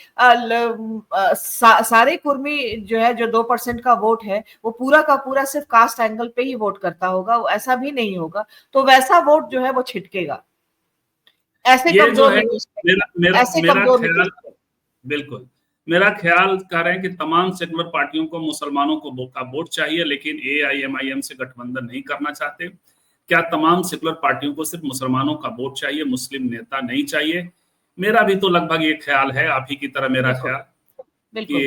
B: सारे कुर्मी जो है, जो 2% का वोट है, वो पूरा का पूरा सिर्फ कास्ट एंगल पे ही वोट करता होगा, वो ऐसा भी नहीं होगा। तो वैसा वोट जो है वो छिटकेगा। ऐसे कमजोर
A: बिल्कुल मेरा ख्याल कह रहे हैं कि तमाम सेकुलर पार्टियों को मुसलमानों को वोट चाहिए, लेकिन एआईएमआईएम से गठबंधन नहीं करना चाहते। क्या तमाम सेकुलर पार्टियों को सिर्फ मुसलमानों का वोट चाहिए, मुस्लिम नेता नहीं चाहिए? मेरा भी तो लगभग ये ख्याल है, आप ही की तरह मेरा ख्याल, कि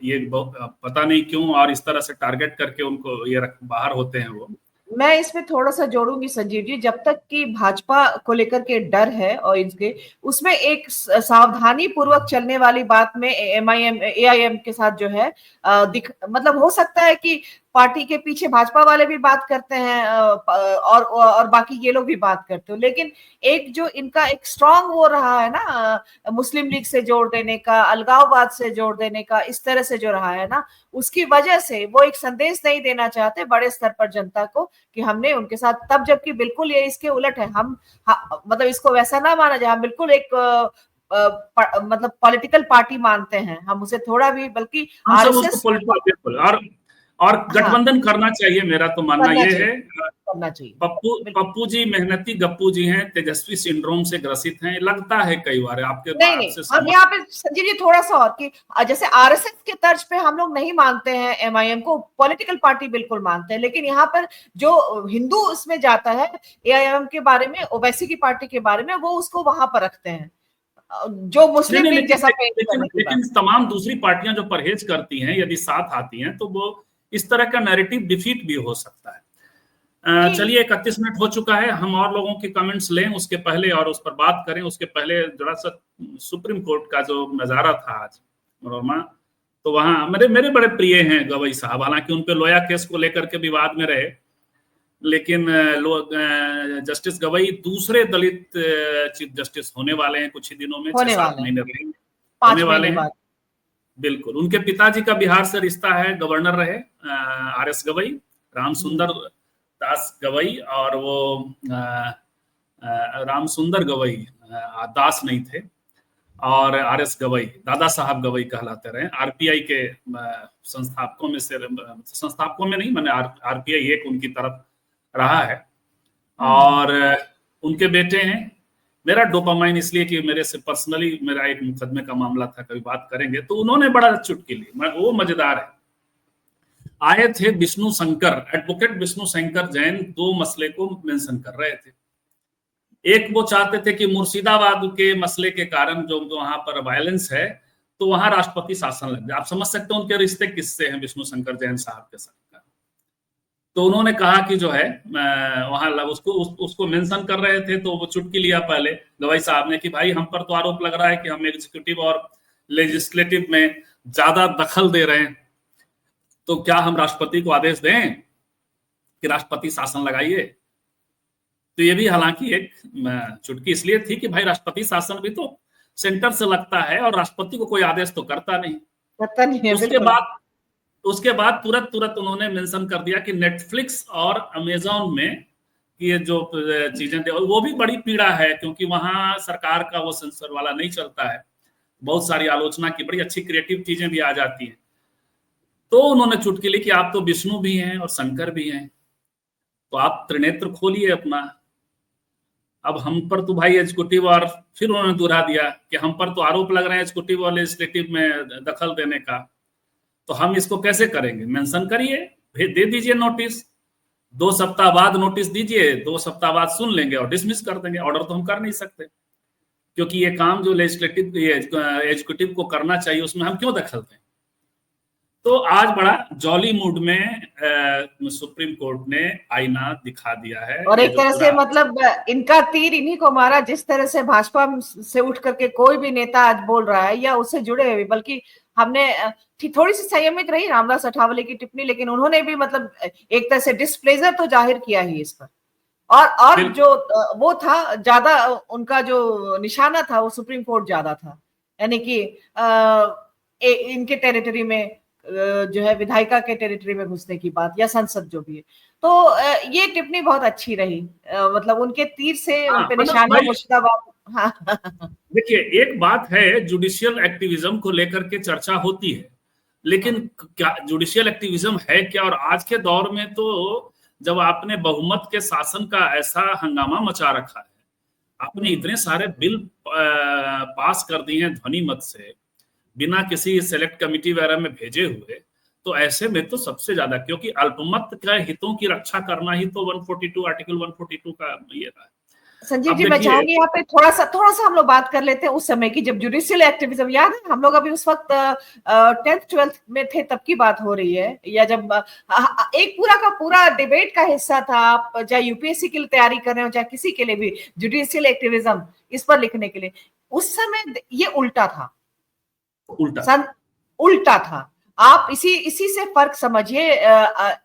A: ये पता नहीं क्यों और इस तरह से टारगेट करके उनको ये बाहर होते हैं वो।
B: मैं इसमें थोड़ा सा जोड़ूंगी संजीव जी, जब तक कि भाजपा को लेकर के डर है और इसके उसमें एक सावधानी पूर्वक चलने वाली बात में एमआईएम एआईएम के साथ जो है मतलब हो सकता है कि पार्टी के पीछे भाजपा वाले भी बात करते हैं और बाकी ये लोग भी बात करते हो, लेकिन एक जो इनका एक स्ट्रांग वो रहा है ना, मुस्लिम लीग से जोड़ देने का, अलगाववाद से जोड़ देने का, इस तरह से जो रहा है ना, उसकी वजह से वो एक संदेश नहीं देना चाहते बड़े स्तर पर जनता को कि हमने उनके साथ, तब जबकि बिल्कुल ये इसके उलट है। हम मतलब इसको वैसा ना माना जाए, हम बिल्कुल एक मतलब पॉलिटिकल पार्टी मानते हैं हम उसे, थोड़ा भी, बल्कि
A: आरएसएस और गठबंधन करना चाहिए, मेरा तो मानना ये है।
B: करना चाहिए।
A: पप्पू जी मेहनती गप्पू जी हैं, तेजस्वी सिंड्रोम से ग्रसित हैं, लगता है कई बार आपके
B: नहीं, हम यहाँ पे संजीव जी थोड़ा सा और कि जैसे आरएसएस के तर्ज पे हम लोग नहीं मानते हैं एमआईएम को, पॉलिटिकल पार्टी बिल्कुल मानते हैं, लेकिन यहाँ पर जो हिंदू इसमें जाता है एआईएम के बारे में, ओवैसी की पार्टी के बारे में, वो उसको वहां पर रखते हैं जो मुस्लिम लीग जैसा।
A: लेकिन तमाम दूसरी पार्टियां जो परहेज करती हैं, यदि साथ आती हैं तो वो इस तरह का नैरेटिव डिफीट भी हो सकता है। चलिए 31 मिनट हो चुका है, हम और लोगों के कमेंट्स लें उसके पहले और उस पर बात करें। उसके पहले जरा सा सुप्रीम कोर्ट का जो नजारा था आज मनोरमा, तो वहां मेरे बड़े प्रिय हैं गवई साहब, हालांकि उनपे लोया केस को लेकर के विवाद में रहे, लेकिन जस्टिस गवई दूसरे दलित चीफ जस्टिस होने वाले हैं कुछ ही दिनों में, 6-7 महीने होने वाले हैं। बिल्कुल, उनके पिताजी का बिहार से रिश्ता है, गवर्नर रहे आरएस गवई, राम सुंदर दास गवई, और वो राम सुंदर गवई दास नहीं थे, और आरएस गवई दादा साहब गवई कहलाते रहे। आरपीआई के संस्थापकों में से, संस्थापकों में नहीं, मैंने आरपीआई एक उनकी तरफ रहा है, और उनके बेटे हैं। मेरा डोपामाइन इसलिए कि मेरे से पर्सनली मेरा एक मुकदमे का मामला था, कभी बात करेंगे, तो उन्होंने बड़ा चुटकी ली, वो मजेदार है। आए थे विष्णु शंकर, एडवोकेट विष्णु शंकर जैन, दो मसले को मेंशन कर रहे थे। एक, वो चाहते थे कि मुर्शिदाबाद के मसले के कारण जो वहां पर वायलेंस है, तो वहां राष्ट्रपति शासन लग जाए। आप समझ सकते हैं उनके रिश्ते किससे हैं विष्णु शंकर जैन साहब के साथ। तो उन्होंने कहा कि जो है वहां उसको मेंशन कर रहे थे, तो वो चुटकी लिया पहले गवाई साहब ने कि भाई हम पर तो आरोप लग रहा है कि हम एग्जीक्यूटिव और लेजिस्लेटिव में ज्यादा दखल दे रहे हैं, तो क्या हम राष्ट्रपति को आदेश दें कि राष्ट्रपति शासन लगाइए। तो ये भी हालांकि एक चुटकी इसलिए थी कि भाई राष्ट्रपति शासन भी तो सेंटर से लगता है और राष्ट्रपति को कोई आदेश तो करता नहीं। उसके बाद तुरंत उन्होंने मेंशन कर दिया कि नेटफ्लिक्स और अमेजॉन में ये जो चीजें थे वो भी बड़ी पीड़ा है, क्योंकि वहां सरकार का वो सेंसर वाला नहीं चलता है, बहुत सारी आलोचना की बड़ी अच्छी क्रिएटिव चीजें भी आ जाती हैं। तो उन्होंने चुटकी ली कि आप तो विष्णु भी हैं और शंकर भी हैं, तो आप त्रिनेत्र खोलिए अपना। अब हम पर तो भाई एग्जीक्यूटिव, और फिर उन्होंने दोहरा दिया कि हम पर तो आरोप लग रहे हैं एग्जीक्यूटिव और लेजिस्लेटिव में दखल देने का, तो हम इसको कैसे करेंगे। मेंशन करिए, दे दीजिए नोटिस, 2 सप्ताह बाद नोटिस दीजिए, 2 सप्ताह बाद सुन लेंगे और डिसमिस कर देंगे। ऑर्डर तो हम कर नहीं सकते, क्योंकि ये काम जो लेजिस्लेटिव एग्जीक्यूटिव को करना चाहिए उसमें हम क्यों दखल दें। तो आज बड़ा जॉली मूड में सुप्रीम कोर्ट ने आईना दिखा दिया है,
B: और एक तरह से मतलब इनका तीर इन्हीं को मारा, जिस तरह से भाजपा से उठ करके कोई भी नेता आज बोल रहा है या उससे जुड़े हुए, बल्कि हमने थोड़ी सी संयमित रही रामदास अठावले की टिप्पणी, लेकिन उन्होंने भी मतलब एक तरह से डिस्प्लेजर तो जाहिर किया ही इस पर, और जो वो था ज्यादा उनका जो निशाना था वो सुप्रीम कोर्ट ज्यादा था, यानी कि इनके टेरिटरी में जो है विधायिका के टेरिटरी में घुसने की बात, या संसद जो भी है। तो ये टिप्पणी बहुत अच्छी रही, मतलब उनके तीर से उन पे निशाना मुर्शिदाबाद।
A: देखिए, एक बात है, जुडिशियल एक्टिविज्म को लेकर के चर्चा होती है, लेकिन क्या जुडिशियल एक्टिविज्म है क्या। और आज के दौर में तो जब आपने बहुमत के शासन का ऐसा हंगामा मचा रखा है, आपने इतने सारे बिल पास कर दिए हैं ध्वनि मत से, बिना किसी सेलेक्ट कमिटी वगैरह में भेजे हुए, तो ऐसे में तो सबसे ज्यादा, क्योंकि अल्पमत के हितों की रक्षा करना ही तो 142 आर्टिकल 142 का ये है।
B: संजीव
A: अब
B: जी, मैं
A: देखिए,
B: चाहूंगी यहाँ पे थोड़ा सा हम लोग बात कर लेते हैं उस समय की, जब जुडिशियल एक्टिविज्म, याद है हम लोग अभी उस वक्त 10th 12th में थे, तब की बात हो रही है, या जब एक पूरा का पूरा डिबेट का हिस्सा था, आप चाहे यूपीएससी के लिए तैयारी कर रहे हो, चाहे किसी के लिए भी, जुडिशियल एक्टिविज्म इस पर लिखने के लिए, उस समय ये उल्टा था,
A: उल्टा
B: उल्टा था। आप इसी से फर्क समझिए,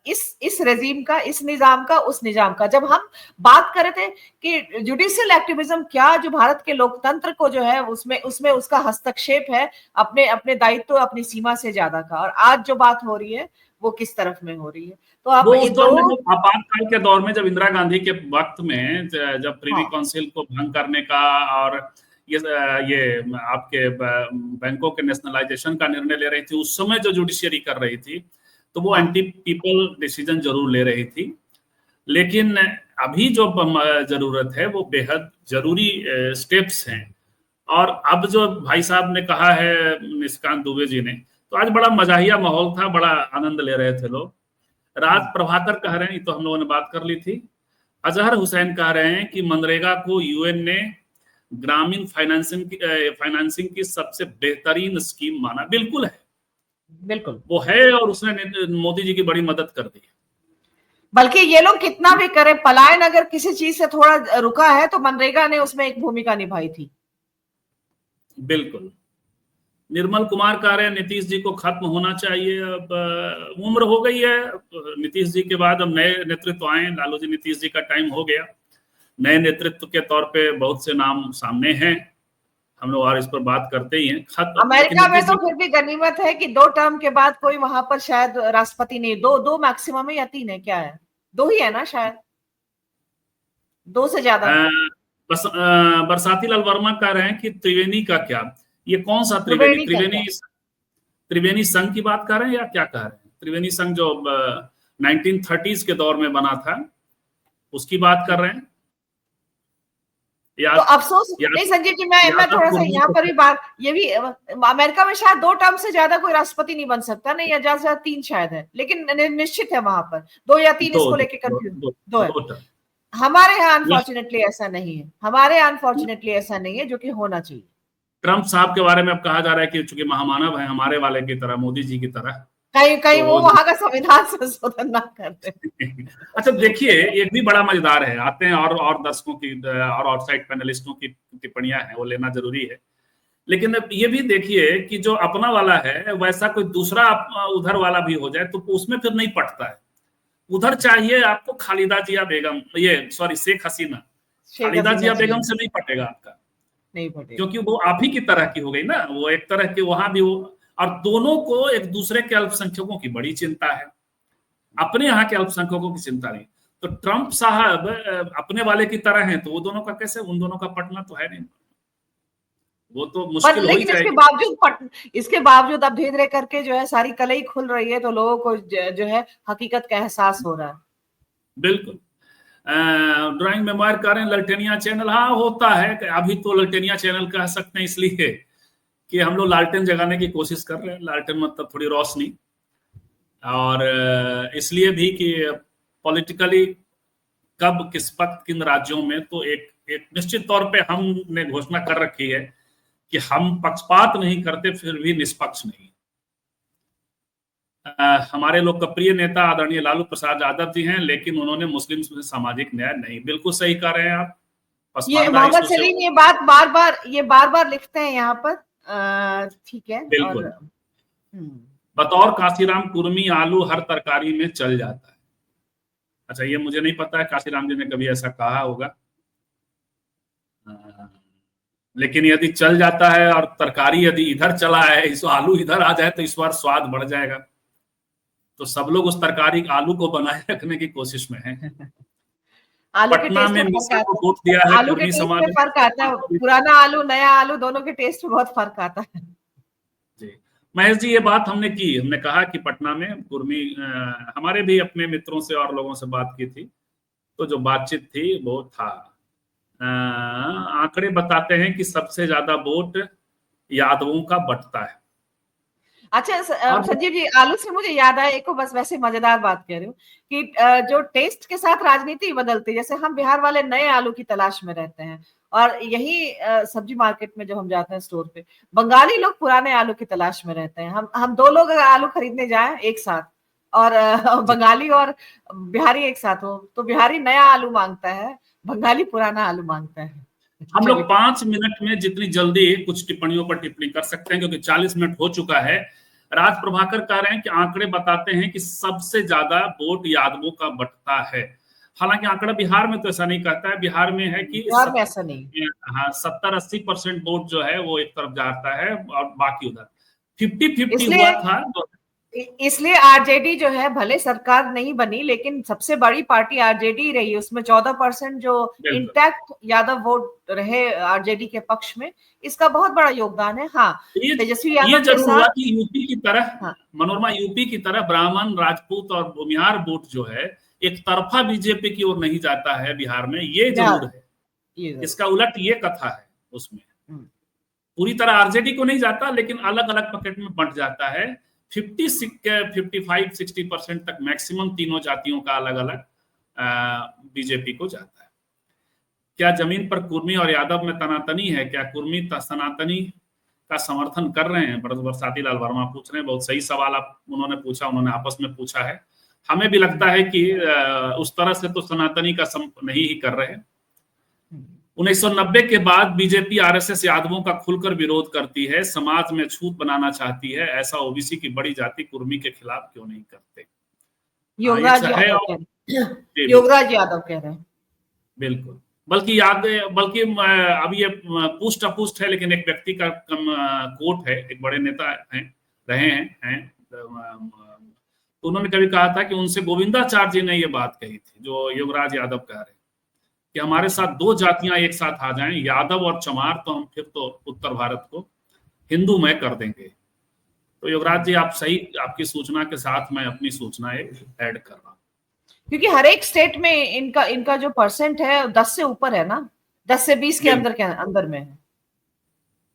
B: इस रेजीम का, इस निजाम का, उस निजाम का। जब हम बात कर रहे थे कि जुडिशियल एक्टिविज्म क्या, जो भारत के लोकतंत्र को जो है उसमें उसका हस्तक्षेप है, अपने अपने दायित्व, अपनी सीमा से ज्यादा का, और आज जो बात हो रही है वो किस तरफ में हो रही है। तो आप
A: वो उस दौर में,
B: दो,
A: जो आपातकाल के दौर में, जब इंदिरा गांधी के वक्त में, जब प्रीवी
B: हाँ,
A: काउंसिल को भंग करने का और ये आपके बैंकों के नेशनलाइजेशन का निर्णय ले रही थी, उस समय जो जुडिशियरी कर रही थी, तो वो
B: हाँ,
A: एंटी पीपल डिसीजन जरूर ले रही थी। लेकिन अभी जो जरूरत है वो बेहद जरूरी स्टेप्स हैं। और अब जो भाई साहब ने कहा है, निशिकांत दुबे जी ने, तो आज बड़ा मजाहिया माहौल था, बड़ा आनंद ले रहे थे लोग। राज प्रभाकर कह रहे हैं, ये तो हम लोगों ने बात कर ली थी। अजहर हुसैन कह रहे हैं कि मनरेगा को यूएन ने ग्रामीण फाइनेंसिंग की सबसे बेहतरीन स्कीम माना। बिल्कुल है,
B: बिल्कुल।
A: वो है, और उसने मोदी जी की बड़ी मदद कर दी।
B: बल्कि ये लोग कितना भी करें, पलायन अगर किसी चीज से थोड़ा रुका है तो मनरेगा ने उसमें एक भूमिका निभाई थी।
A: बिल्कुल। निर्मल कुमार कह रहे हैं नीतीश जी को खत्म होना चाहिए, अब उम्र हो गई है नीतीश जी के बाद, अब नए नेतृत्व आए। लालू जी, नीतीश जी का टाइम हो गया। नए नेतृत्व के तौर पे बहुत से नाम सामने हैं, हम लोग और इस पर बात करते ही हैं। लेकिन
B: अमेरिका में
A: नीतीश
B: तो
A: जी,
B: फिर भी गनीमत है कि 2 टर्म के बाद कोई वहां पर शायद राष्ट्रपति नहीं, दो दो मैक्सिमम है या 3 है, क्या है, 2 ही है ना शायद, 2 से ज्यादा।
A: बरसाती लाल वर्मा कह रहे हैं कि त्रिवेणी का क्या, ये कौन सा त्रिवेणी?
B: त्रिवेणी का क्या?
A: त्रिवेणी संघ की बात कर रहे हैं या क्या कह रहे हैं? त्रिवेणी संघ जो 1930s के दौर में बना था, उसकी बात कर रहे हैं? या
B: तो अफसोस नहीं संजीव जी, मैं
A: यादव
B: थोड़ा सा
A: कुर्मी
B: यहाँ
A: को?
B: पर भी बात, ये भी अमेरिका में शायद 2 टर्म से ज्यादा कोई राष्ट्रपति नहीं बन सकता, नहीं, या ज्यादा से ज्यादा 3 शायद है, लेकिन निश्चित है वहां पर 2 या 3,
A: दो
B: इसको
A: दो
B: लेके
A: दो
B: कंफ्यूज,
A: दो,
B: 2 है।
A: दो टर्म।
B: हमारे यहाँ अनफॉर्चुनेटली ऐसा नहीं है, हमारे यहाँ अनफॉर्चुनेटली ऐसा नहीं है, जो कि होना चाहिए।
A: ट्रंप साहब के बारे में अब कहा जा रहा है कि चूंकि महामानव है, हमारे वाले की तरह, मोदी जी की तरह,
B: कहीं कहीं वो
A: तो
B: वहां का संविधान संशोधन ना करते।
A: अच्छा देखिए, एक भी बड़ा मजेदार है, आते हैं और दर्शकों की और आउटसाइड पैनलिस्टों की टिप्पणियां हैं, वो लेना जरूरी है। लेकिन अब ये भी देखिए कि जो अपना वाला है, वैसा कोई दूसरा उधर वाला भी हो जाए तो उसमें फिर नहीं पटता है। उधर चाहिए आपको खालिदा जिया बेगम, ये सॉरी शेख हसीना।
B: शेख
A: खालिदा
B: हसीना
A: जिया
B: चाहिए,
A: बेगम से नहीं पटेगा आपका,
B: नहीं पटेगा।
A: क्योंकि वो आप ही की तरह की हो गई ना, वो एक तरह की वहां भी वो। और दोनों को एक दूसरे के अल्पसंख्यकों की बड़ी चिंता है, अपने यहाँ के अल्पसंख्यकों की चिंता नहीं। तो ट्रंप साहब अपने वाले की तरह हैं, तो वो दोनों का कैसे, उन दोनों का पटना तो है नहीं, वो तो
B: पर
A: मुश्किल हो ही
B: लेकिन
A: जाएगी।
B: इसके बावजूद अब धीरे धीरे करके जो है सारी कलई खुल रही है, तो लोगों को जो है हकीकत का एहसास हो रहा है।
A: बिल्कुल। ड्राइंग मेमोयर कर रहे हैं ललटेनिया चैनल, हाँ होता है, अभी तो ललटेनिया चैनल कह सकते हैं इसलिए कि हम लोग लालटेन जगाने की कोशिश कर रहे हैं। लालटेन मतलब थोड़ी रोशनी, और इसलिए भी कि पॉलिटिकली कब किस वक्त किन राज्यों में, तो एक एक निश्चित तौर पे हमने घोषणा कर रखी है कि हम पक्षपात नहीं करते, फिर भी निष्पक्ष नहीं। हमारे लोकप्रिय नेता आदरणीय लालू प्रसाद यादव जी हैं, लेकिन उन्होंने मुस्लिम में सामाजिक न्याय नहीं, बिल्कुल सही कह रहे हैं आप।
B: ये
A: पसमानदा
B: मोहम्मद
A: इशू से,
B: सलीम ये बार बार लिखते हैं यहाँ पर, ठीक है। और
A: बिल्कुल। बतौर काशीराम कुर्मी आलू हर तरकारी में चल जाता है। अच्छा, ये मुझे नहीं पता है काशीराम जी ने कभी ऐसा कहा होगा, लेकिन यदि चल जाता है और तरकारी यदि इधर चला है, इस आलू इधर आ जाए तो इस बार स्वाद बढ़ जाएगा। तो सब लोग उस तरकारी आलू को बनाए रखने की कोशिश में हैं।
B: आलू के
A: पटना
B: टेस्ट
A: में
B: में फर्क
A: मिश्र को
B: आता
A: वोट दिया
B: है,
A: है
B: आलू के
A: कुर्मी
B: टेस्ट
A: समाज
B: में
A: ने।
B: फर्क आता है, पुराना आलू नया आलू दोनों के टेस्ट में बहुत फर्क आता है।
A: जी महेश जी, ये बात हमने कहा कि पटना में कुर्मी, हमारे भी अपने मित्रों से और लोगों से बात की थी, तो जो बातचीत थी वो था, आंकड़े बताते हैं कि सबसे ज्यादा वोट यादवों का बंटता है।
B: अच्छा
A: और
B: संजीव जी, आलू से मुझे याद आया एक, बस वैसे मजेदार बात कह रही हूँ कि जो टेस्ट के साथ राजनीति बदलती है, जैसे हम बिहार वाले नए आलू की तलाश में रहते हैं, और यही सब्जी मार्केट में जब हम जाते हैं स्टोर पे, बंगाली लोग पुराने आलू की तलाश में रहते हैं। हम दो लोग अगर आलू खरीदने जाएं एक साथ, और बंगाली और बिहारी एक साथ हो, तो बिहारी नया आलू मांगता है, बंगाली पुराना आलू मांगता है।
A: हम लोग
B: चलिए,
A: 5 मिनट में जितनी जल्दी कुछ टिप्पणियों पर टिप्पणी कर सकते हैं, क्योंकि 40 मिनट हो चुका है। राज प्रभाकर कह रहे हैं कि आंकड़े बताते हैं कि सबसे ज्यादा वोट यादवों का बंटता है। हालांकि आंकड़ा बिहार में तो ऐसा नहीं कहता है। बिहार में है कि
B: बिहार में ऐसा नहीं।
A: हाँ, 70-80% वोट जो है वो एक तरफ जाता है और बाकी उधर 50-50
B: इसलिए
A: हुआ था।
B: इसलिए आरजेडी जो है, भले सरकार नहीं बनी, लेकिन सबसे बड़ी पार्टी आरजेडी रही। उसमें 14% जो
A: बिल्कुल,
B: इंटैक्ट यादव वोट रहे आरजेडी के पक्ष में, इसका बहुत बड़ा योगदान है। हाँ,
A: ये
B: तेजस्वी
A: ये
B: यादव के
A: जरूर हुआ
B: साथ।
A: कि यूपी की तरह,
B: हाँ,
A: मनोरमा, यूपी की तरह ब्राह्मण, राजपूत और भूमिहार वोट जो है एक तरफा बीजेपी की ओर नहीं जाता है बिहार में, ये
B: बिहार,
A: जरूर है।
B: ये जरूर।
A: इसका उलट ये कथा है उसमें,
B: हम्म,
A: पूरी तरह आरजेडी को नहीं जाता, लेकिन अलग अलग पॉकेट में बंट जाता है। 55-60% तक मैक्सिमम तीनों जातियों का अलग अलग बीजेपी को जाता है। क्या जमीन पर कुर्मी और यादव में तनातनी है? क्या कुर्मी सनातनी का समर्थन कर रहे हैं? बरसाती लाल वर्मा पूछ रहे हैं। बहुत सही सवाल आप उन्होंने पूछा, उन्होंने आपस में पूछा है। हमें भी लगता है कि उस तरह से तो सनातनी का नहीं ही कर रहे हैं। 1990 के बाद बीजेपी आरएसएस यादवों का खुलकर विरोध करती है, समाज में छूत बनाना चाहती है। ऐसा ओबीसी की बड़ी जाति कुर्मी के खिलाफ क्यों नहीं करते? हाँ,
B: योगराज
A: है।
B: यादव
A: और
B: कह रहे हैं, योगराज यादव कह रहे हैं।
A: बिल्कुल, बल्कि अब ये पुष्ट अपुष्ट है, लेकिन एक व्यक्ति का कोट है, एक बड़े नेता हैं, रहे हैं, तो उन्होंने कभी कहा था कि उनसे गोविंदाचार्य जी ने ये बात कही थी जो योगराज यादव कह रहे हैं, कि हमारे साथ दो जातियां एक साथ आ जाएं, यादव और चमार, तो हम फिर तो उत्तर भारत को हिंदूमय कर देंगे। तो योगराज जी, आप सही, आपकी सूचना के साथ मैं अपनी सूचना एक ऐड कर रहा हूँ,
B: क्योंकि हर एक स्टेट में इनका इनका जो परसेंट है 10 से ऊपर है ना, 10 से 20 के अंदर में है।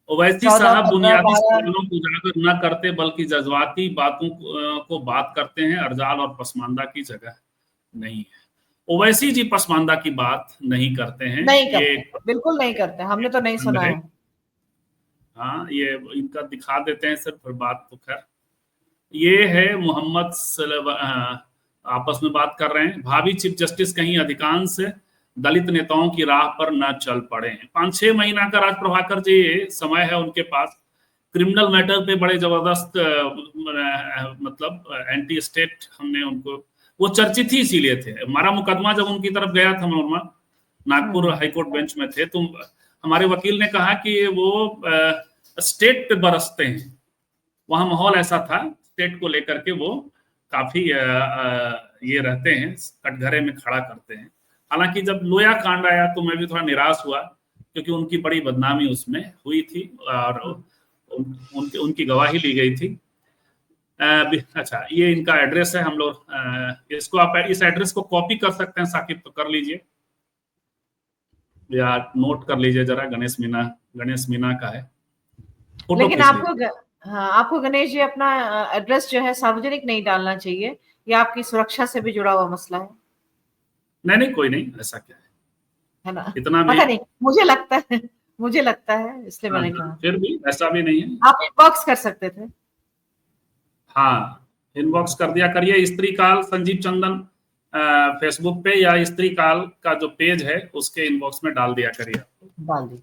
A: ओवैसी
B: 14,
A: साहब
B: 15,
A: बुनियादी
B: 12।
A: सवालों को उजागर न करते, बल्कि जज्बाती बातों को बात करते हैं। अर्जाल और पसमानदा की जगह नहीं है। ओवैसी जी पसमानदा की बात नहीं करते हैं,
B: नहीं
A: ये
B: करते, बिल्कुल नहीं करते, हमने तो नहीं सुना
A: है।
B: है।
A: हाँ, ये इनका दिखा देते हैं सिर्फ, बात तो खैर ये है। मोहम्मद आपस में बात कर रहे हैं। भावी चीफ जस्टिस कहीं अधिकांश दलित नेताओं की राह पर न चल पड़े हैं। 5-6 महीना का राज प्रभाकर जी समय है उनके पास। क्रिमिनल मैटर पे बड़े जबरदस्त मतलब एंटी स्टेट हमने उनको, वो चर्चित ही इसीलिए थे। हमारा मुकदमा जब उनकी तरफ गया था, मनोरमा, नागपुर हाईकोर्ट बेंच में थे, तो हमारे वकील ने कहा कि वो स्टेट पे बरसते हैं। वहां माहौल ऐसा था, स्टेट को लेकर के वो काफी ये रहते हैं, कटघरे में खड़ा करते हैं। हालांकि जब लोया कांड आया तो मैं भी थोड़ा निराश हुआ, क्योंकि उनकी बड़ी बदनामी उसमें हुई थी और उनकी गवाही ली गई थी। अच्छा, ये इनका एड्रेस है। हम लोग इसको, आप इस एड्रेस को कॉपी कर सकते हैं साकिब, तो कर लीजिए या नोट कर लीजिए जरा। गणेश मीना का है, फोटो
B: लेकिन
A: खींच लीजिए।
B: हाँ, आपको गणेश जी अपना एड्रेस जो है सार्वजनिक नहीं डालना चाहिए, ये आपकी सुरक्षा से भी जुड़ा हुआ मसला है।
A: नहीं नहीं, कोई नहीं, ऐसा क्या
B: है ना?
A: इतना भी।
B: पता नहीं, मुझे लगता है, इसलिए मैंने कहा।
A: फिर भी ऐसा भी नहीं है।
B: आप इनबॉक्स कर सकते थे।
A: हाँ, इनबॉक्स कर दिया करिए। स्त्री काल संजीव चंदन फेसबुक पे, या स्त्री काल का जो पेज है उसके इनबॉक्स में डाल दिया करिए।
B: डाल दी।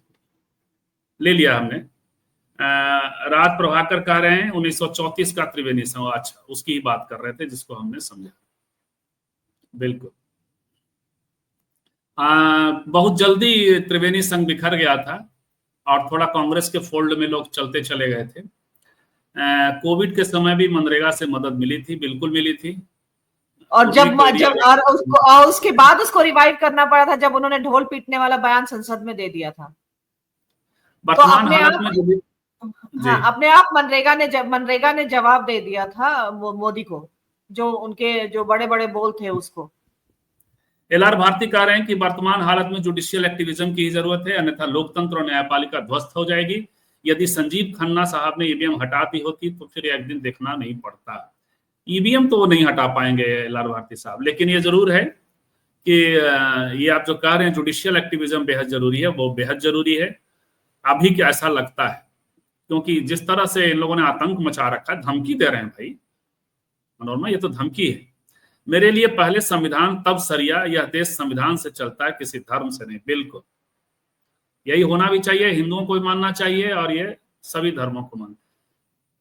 A: ले लिया हमने। राज प्रभाकर कह रहे हैं 1934 का त्रिवेणी संघ, अच्छा उसकी ही बात कर रहे थे जिसको हमने समझा। बिल्कुल। बहुत जल्दी त्रिवेणी संघ बिखर गया था और थोड़ा कांग्रेस के फोल्ड में लोग चलते चले गए थे। कोविड के समय भी मनरेगा से मदद मिली थी, बिल्कुल मिली थी।
B: और और उसके बाद उसको रिवाइव करना पड़ा था जब उन्होंने ढोल पीटने वाला बयान संसद में दे दिया था। तो
A: वर्तमान
B: अपने
A: हालत
B: आप,
A: में
B: हाँ, अपने आप मनरेगा ने जवाब दे दिया था मोदी को, जो उनके जो बड़े बड़े बोल थे उसको।
A: एलआर भारती कह रहे हैं कि वर्तमान हालत में जुडिशियल एक्टिविज्म की ही जरूरत है, अन्यथा लोकतंत्र और न्यायपालिका ध्वस्त हो जाएगी। यदि संजीव खन्ना साहब ने ईवीएम हटा दी होती तो फिर एक दिन देखना नहीं पड़ता। ईवीएम तो वो नहीं हटा पाएंगे लाल भारती साहब, लेकिन ये जरूर है कि ये आप जो कह रहे हैं जुडिशियल एक्टिविज्म बेहद जरूरी है, वो बेहद जरूरी है। अभी क्या ऐसा लगता है, क्योंकि जिस तरह से इन लोगों ने आतंक मचा रखा है, धमकी दे रहे हैं भाई मनोरमा, ये तो धमकी है। मेरे लिए पहले संविधान तब सरिया, यह देश संविधान से चलता है किसी धर्म से नहीं। बिल्कुल यही होना भी चाहिए, हिंदुओं को भी मानना चाहिए और ये सभी धर्मों को मानना।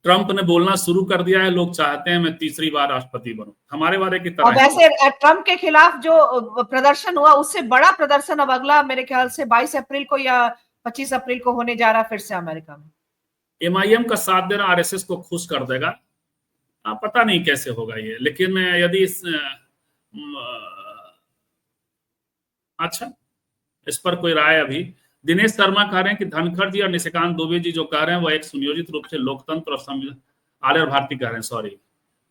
A: ट्रंप ने बोलना शुरू कर दिया है, लोग चाहते हैं मैं तीसरी बार राष्ट्रपति बनूं, हमारे वाले की तरह।
B: और वैसे ट्रंप के खिलाफ जो प्रदर्शन हुआ, उससे बड़ा प्रदर्शन अब अगला मेरे ख्याल से 22 अप्रैल को या 25 अप्रैल को होने जा रहा फिर से अमेरिका में।
A: एमआईएम का साथ देना आरएसएस को खुश कर देगा, पता नहीं कैसे होगा ये, लेकिन यदि अच्छा इस पर कोई राय अभी। दिनेश शर्मा कह रहे हैं कि धनखड़ जी और निशिकांत दुबे जी जो कह रहे हैं वो एक सुनियोजित रूप से लोकतंत्र और संविधान, आर्य भारती कह रहे हैं, सॉरी,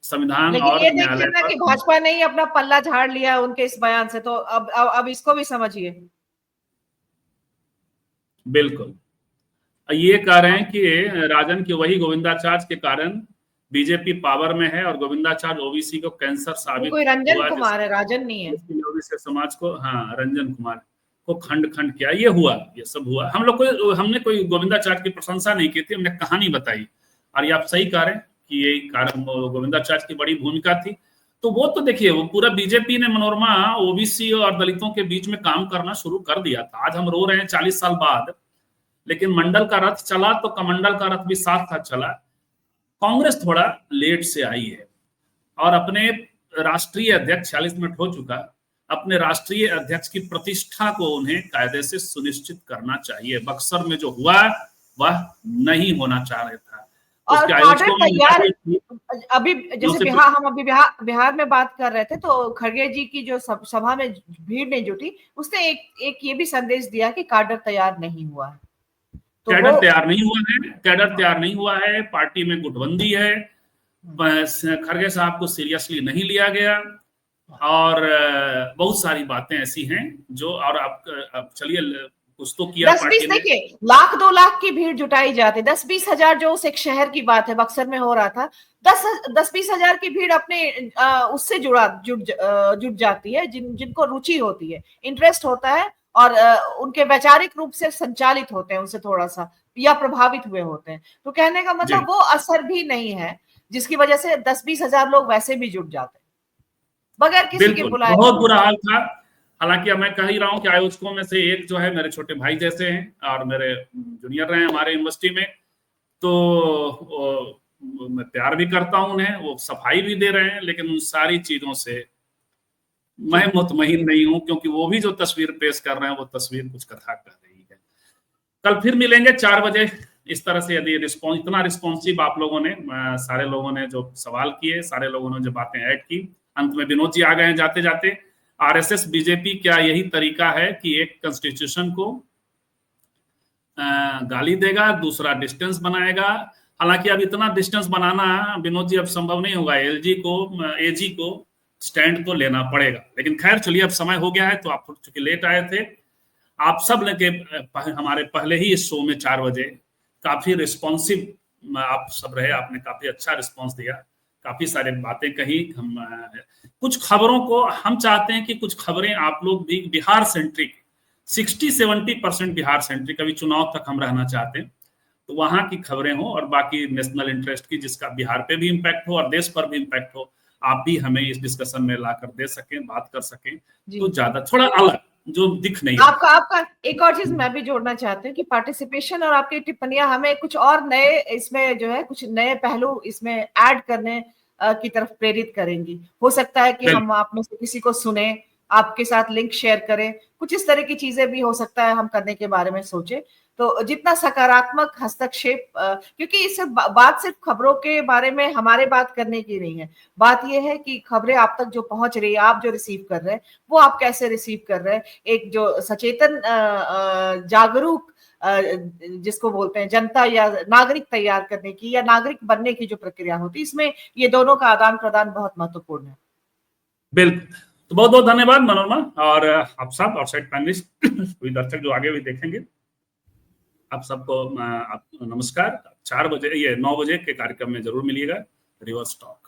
A: संविधान और न्यायालय पर।
B: कि भाजपा ने ही अपना पल्ला झाड़ लिया उनके इस बयान से, तो अब इसको भी समझिए।
A: बिल्कुल ये कह रहे हैं कि राजन की वही गोविंदाचार्य के कारण बीजेपी पावर में है और गोविंदाचार्य ओबीसी को कैंसर साबित
B: कोई रंजन कुमार है, राजन नहीं है।
A: ओबीसी समाज को, हाँ रंजन कुमार को खंड खंड किया, ये हुआ, ये सब हुआ। हम लोग को, हमने कोई गोविंदाचार्य की प्रशंसा नहीं की थी, हमने कहानी बताई। और ये आप सही कह रहे हैं कि यही कारण गोविंदाचार्य की बड़ी भूमिका थी। तो वो तो देखिए, वो पूरा बीजेपी ने मनोरमा ओबीसी और दलितों के बीच में काम करना शुरू कर दिया था। आज हम रो रहे हैं 40 साल बाद, लेकिन मंडल का रथ चला तो कमंडल का रथ भी साथ साथ चला। कांग्रेस थोड़ा लेट से आई है और अपने राष्ट्रीय अध्यक्ष, 40 मिनट हो चुका, अपने राष्ट्रीय अध्यक्ष की प्रतिष्ठा को उन्हें कायदे से सुनिश्चित करना चाहिए। बक्सर में जो हुआ वह नहीं होना चाह रहा था।
B: और तैयार अभी जैसे हम अभी बिहार में बात कर रहे थे, तो खड़गे जी की जो सभा में भीड़ नहीं जुटी, उसने एक ये भी संदेश दिया कि कैडर तैयार नहीं हुआ है।
A: तो कैडर तैयार नहीं हुआ है, कैडर तैयार नहीं हुआ है, पार्टी में गुटबंदी है, खड़गे साहब को सीरियसली नहीं लिया गया और बहुत सारी बातें ऐसी हैं जो, और आप चलिए कुछ तो किया।
B: 10-20 देखिए, 1-2 लाख की भीड़ जुटाई जाती, 10-20 हजार जो उस एक शहर की बात है, बक्सर में हो रहा था, 10-20 हजार की भीड़ अपने उससे जुट जाती है, जिनको रुचि होती है, इंटरेस्ट होता है और उनके वैचारिक रूप से संचालित होते हैं, उनसे थोड़ा सा या प्रभावित हुए होते हैं। तो कहने का मतलब वो असर भी नहीं है जिसकी वजह से 10-20 हजार लोग वैसे भी जुट जाते हैं बगैर किसी के बुलाए।
A: बहुत बुरा हाल था। हालांकि मैं कह ही रहा हूं कि आयोजकों में से एक जो है मेरे छोटे भाई जैसे हैं और मेरे जूनियर रहे हमारे यूनिवर्सिटी में, तो मैं प्यार भी करता हूं उन्हें, वो सफाई भी दे रहे हैं, लेकिन उन सारी चीजों से मैं मुतमईन नहीं हूं, क्योंकि वो भी जो तस्वीर पेश कर रहे हैं वो तस्वीर कुछ कथा कर रही है। कल फिर मिलेंगे 4 बजे इस तरह से। यदि इतना रिस्पॉन्सिव आप लोगों ने, सारे लोगों ने जो सवाल किए, सारे लोगों ने जो बातें ऐड की, अंत में विनोद जी आ गए हैं जाते जाते। आरएसएस बीजेपी क्या यही तरीका है कि एक कॉन्स्टिट्यूशन को गाली देगा, दूसरा डिस्टेंस बनाएगा? हालांकि अब इतना डिस्टेंस बनाना विनोद जी अब संभव नहीं होगा, एजी को स्टैंड तो लेना पड़ेगा। लेकिन खैर चलिए, अब समय हो गया है, तो आप चूंकि लेट आए थे, आप सब लेके हमारे पहले ही इस शो में 4 बजे काफी रिस्पॉन्सिव आप सब रहे, आपने काफी अच्छा रिस्पॉन्स दिया, काफी सारी बातें कही। हम कुछ खबरों को हम चाहते हैं कि कुछ खबरें आप लोग भी बिहार सेंट्रिक, 60-70% बिहार सेंट्रिक, अभी चुनाव तक हम रहना चाहते हैं, तो वहां की खबरें हो और बाकी नेशनल इंटरेस्ट की, जिसका बिहार पे भी इम्पैक्ट हो और देश पर भी इम्पैक्ट हो, आप भी हमें इस डिस्कशन में लाकर दे सकें, बात कर सकें, तो ज्यादा थोड़ा अलग जो दिख नहीं।
B: आपका एक और चीज मैं भी जोड़ना चाहती हूँ कि पार्टिसिपेशन और आपकी टिप्पणियां हमें कुछ और नए, इसमें जो है कुछ नए पहलू इसमें ऐड करने की तरफ प्रेरित करेंगी। हो सकता है कि हम आप में से किसी को सुने, आपके साथ लिंक शेयर करें, कुछ इस तरह की चीजें भी हो सकता है हम करने के बारे में सोचे। तो जितना सकारात्मक हस्तक्षेप, क्योंकि इस बात सिर्फ खबरों के बारे में हमारे बात करने की नहीं है, बात यह है कि खबरें आप तक जो पहुंच रही है, आप जो रिसीव कर रहे हैं, वो आप कैसे रिसीव कर रहे हैं। एक जो सचेतन जागरूक जिसको बोलते हैं जनता या नागरिक तैयार करने की या नागरिक बनने की जो प्रक्रिया होती है, इसमें ये दोनों का आदान प्रदान बहुत महत्वपूर्ण है।
A: बिल्कुल, तो बहुत बहुत धन्यवाद मनोरमा और आप सब और साइड पैनलिस्ट, दर्शक जो आगे भी देखेंगे। आप सबको आप नमस्कार। 4 बजे, ये 9 बजे के कार्यक्रम में जरूर मिलिएगा, रिवर्स टॉक।